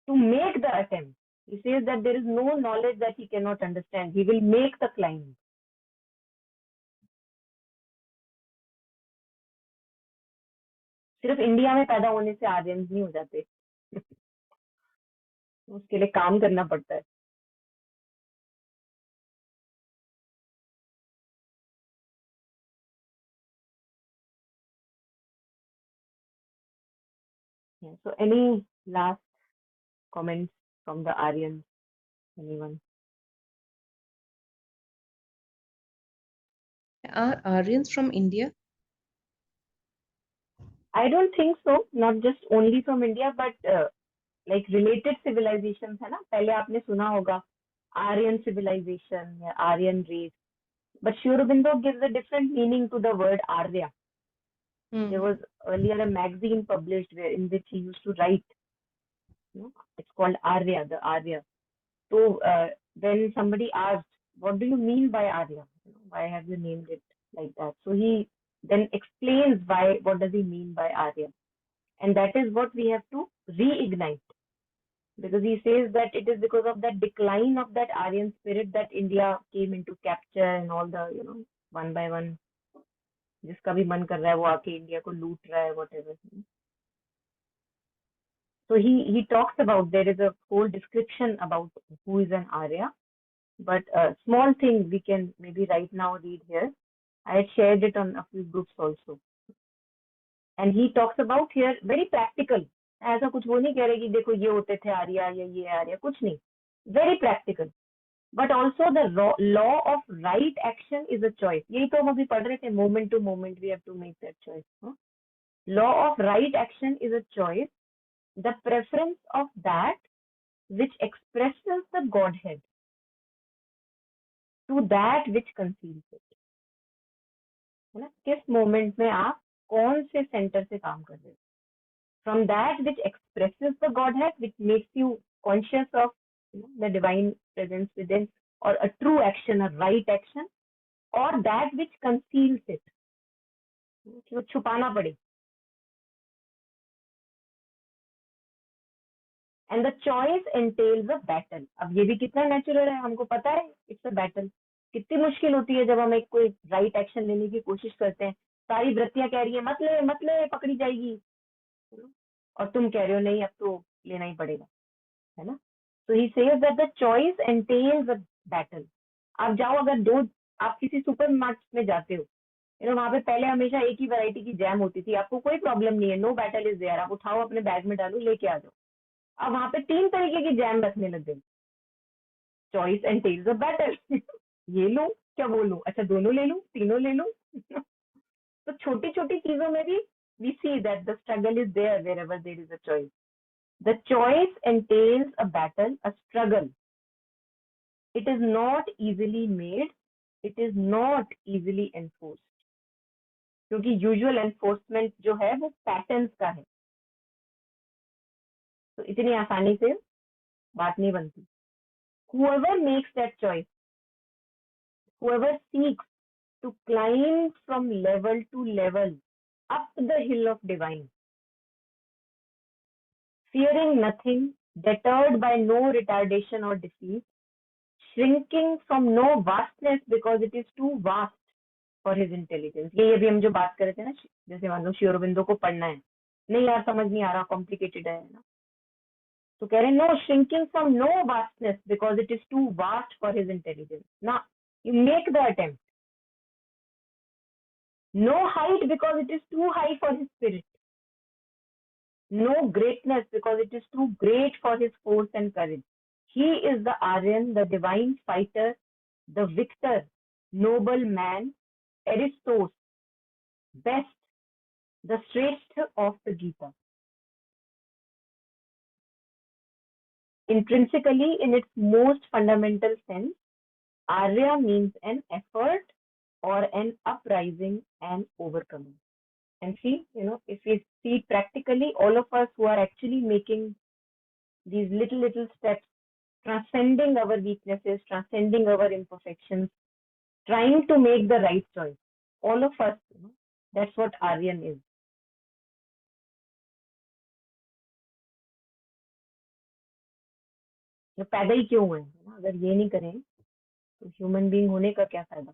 A: to make the attempt. He says that there is no knowledge that he cannot understand. He will make the climb. सिर्फ India में पैदा होने से Aryans नहीं हो जाते, उसके लिए काम करना पड़ता है. Yeah. So any last comments from the Aryans? Anyone?
D: Are Aryans from India?
A: I don't think so. Not just only from India, but like related civilizations है ना. पहले आपने सुना होगा Aryan civilization या Aryan race. But Sri Aurobindo gives a different meaning to the word Arya. There was earlier a magazine published in which he used to write. It's called Arya, the Arya. So when somebody asked, "What do you mean by Arya? Why have you named it like that?" So he then explains why. What does he mean by Arya? And that is what we have to reignite, because he says that it is because of that decline of that Aryan spirit that India came into capture, and all the one by one, जिसका भी मन कर रहा है वो आके India को लूट रहा है, whatever. So he talks about, there is a whole description about who is an Arya, but a small thing we can maybe right now read here. I had shared it on a few groups also. And he talks about here very practical. ऐसा कुछ वो नहीं कह रहे कि देखो ये होते थे आर्या या ये आर्या, कुछ नहीं. Very practical. But also the law of right action is a choice. यही तो हम अभी पढ़ रहे थे, moment to moment we have to make that choice. Law of right action is a choice. The preference of that which expresses the Godhead to that which conceals it. है ना, किस मोमेंट में आप कौन से सेंटर से काम कर रहे हो. From that which expresses the Godhead, which makes you conscious of the divine presence within, or a true action, a right action, or that which conceals it, कि वो छुपाना पड़े. And the choice entails a battle. अब ये भी कितना natural है, हमको पता है इट्स अ बैटल. कितनी मुश्किल होती है जब हम एक कोई राइट एक्शन लेने की कोशिश करते हैं, सारी वृत्तियां कह रही है मत ले पकड़ी जाएगी, और तुम कह रहे हो नहीं अब तो लेना ही पड़ेगा. है ना. So he says that the choice entails a battle. आप जाओ, अगर दो, आप किसी सुपर मार्केट में जाते हो, वहां पे पहले हमेशा एक ही वैरायटी की जैम होती थी, आपको कोई प्रॉब्लम नहीं है, नो बैटल इज देयर, आप उठाओ अपने बैग में डालो लेके आ जाओ. अब वहां पे 3 तरीके की जैम रखने लग गई. Choice एंटेल्स a battle. ये लूं क्या वो लूं, अच्छा दोनों ले लूं, तीनों ले लूं. तो छोटी छोटी चीजों में भी we see that the struggle is there wherever there is a choice. The choice entails a battle, a struggle. It is not easily made. It is not easily enforced. क्योंकि यूजुअल एनफोर्समेंट जो है वो patterns का है, तो इतनी आसानी से बात नहीं बनती. Whoever makes that choice, whoever seeks to climb from level to level up the hill of divine, fearing nothing, deterred by no retardation or defeat, shrinking from no vastness because it is too vast for his intelligence. ये अभी हम जो बात कर रहे थे ना, जैसे मान लो श्री अरविंदो को पढ़ना है, नहीं यार समझ नहीं आ रहा, कॉम्प्लिकेटेड है ना, तो कह रहे no shrinking from no vastness because it is too vast for his intelligence. ना, you make the attempt. No height because it is too high for his spirit. No greatness because it is too great for his force and courage. He is the Aryan, the divine fighter, the victor, noble man, Aristos, best, the Shrestha of the Gita. Intrinsically, in its most fundamental sense, Arya means an effort or an uprising and overcoming. And see, if we see practically, all of us who are actually making these little steps, transcending our weaknesses, transcending our imperfections, trying to make the right choice. All of us, that's what Aryan is. तो पैदा ही क्यों हुए हैं, अगर ये नहीं करें तो ह्यूमन बीइंग होने का क्या फायदा.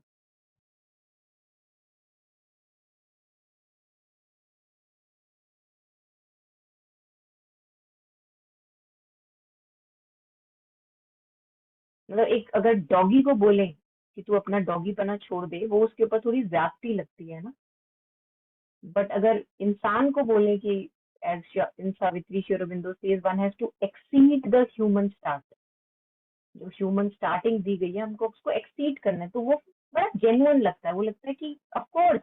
A: मतलब एक अगर डॉगी को बोले कि तू अपना डॉगी पना छोड़ दे, वो उसके ऊपर थोड़ी ज्यादती लगती है ना. बट अगर इंसान को बोले कि as in Savitri Shri Aurobindo says, one has to exceed the human start. जो ह्यूमन स्टार्टिंग दी गई है हमको उसको एक्सीड करना है, तो वो बड़ा जेन्युइन लगता है. वो लगता है कि ऑफ कोर्स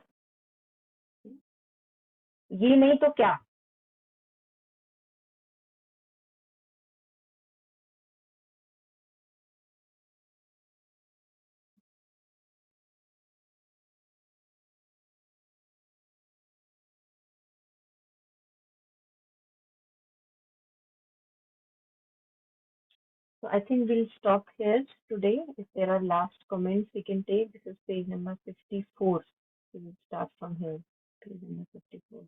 A: ये नहीं तो क्या. So I think we'll stop here today. If there are last comments we can take, this is page number 54. So we'll start from here, page number 54.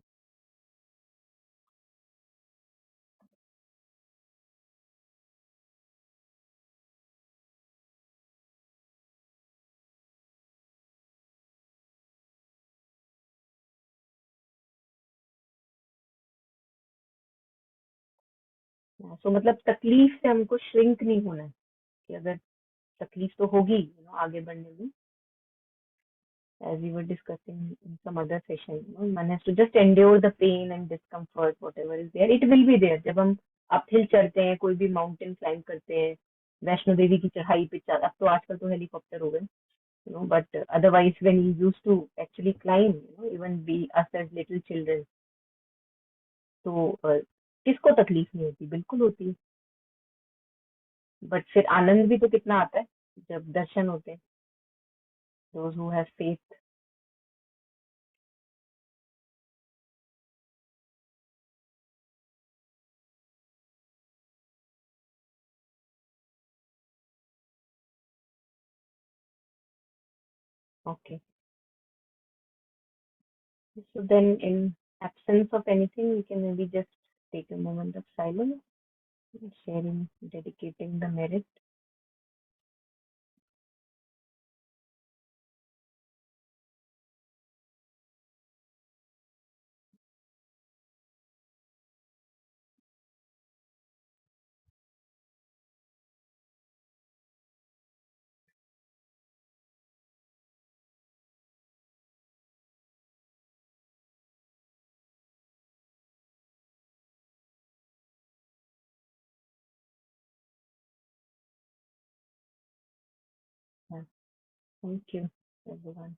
A: So मतलब तकलीफ से हमको श्रिंक नहीं होना है, कि अगर तकलीफ तो होगी आगे बढ़ने में, as we were discussing in some other session, one has to just endure the pain and discomfort, whatever is there, it will be there. जब हम अपहिल चढ़ते हैं, कोई भी माउंटेन क्लाइम करते हैं, वैष्णो देवी की चढ़ाई पे अब तो आजकल तो हेलीकॉप्टर हो गए, but otherwise when we used to actually climb, even be us as little children, तो किसको तकलीफ नहीं होती, बिल्कुल होती है. बट फिर आनंद भी तो कितना आता है जब दर्शन होते हैं. those who have faith. Okay, so then in absence of anything, we can maybe just take a moment of silence, sharing, dedicating the merit. Thank you, everyone.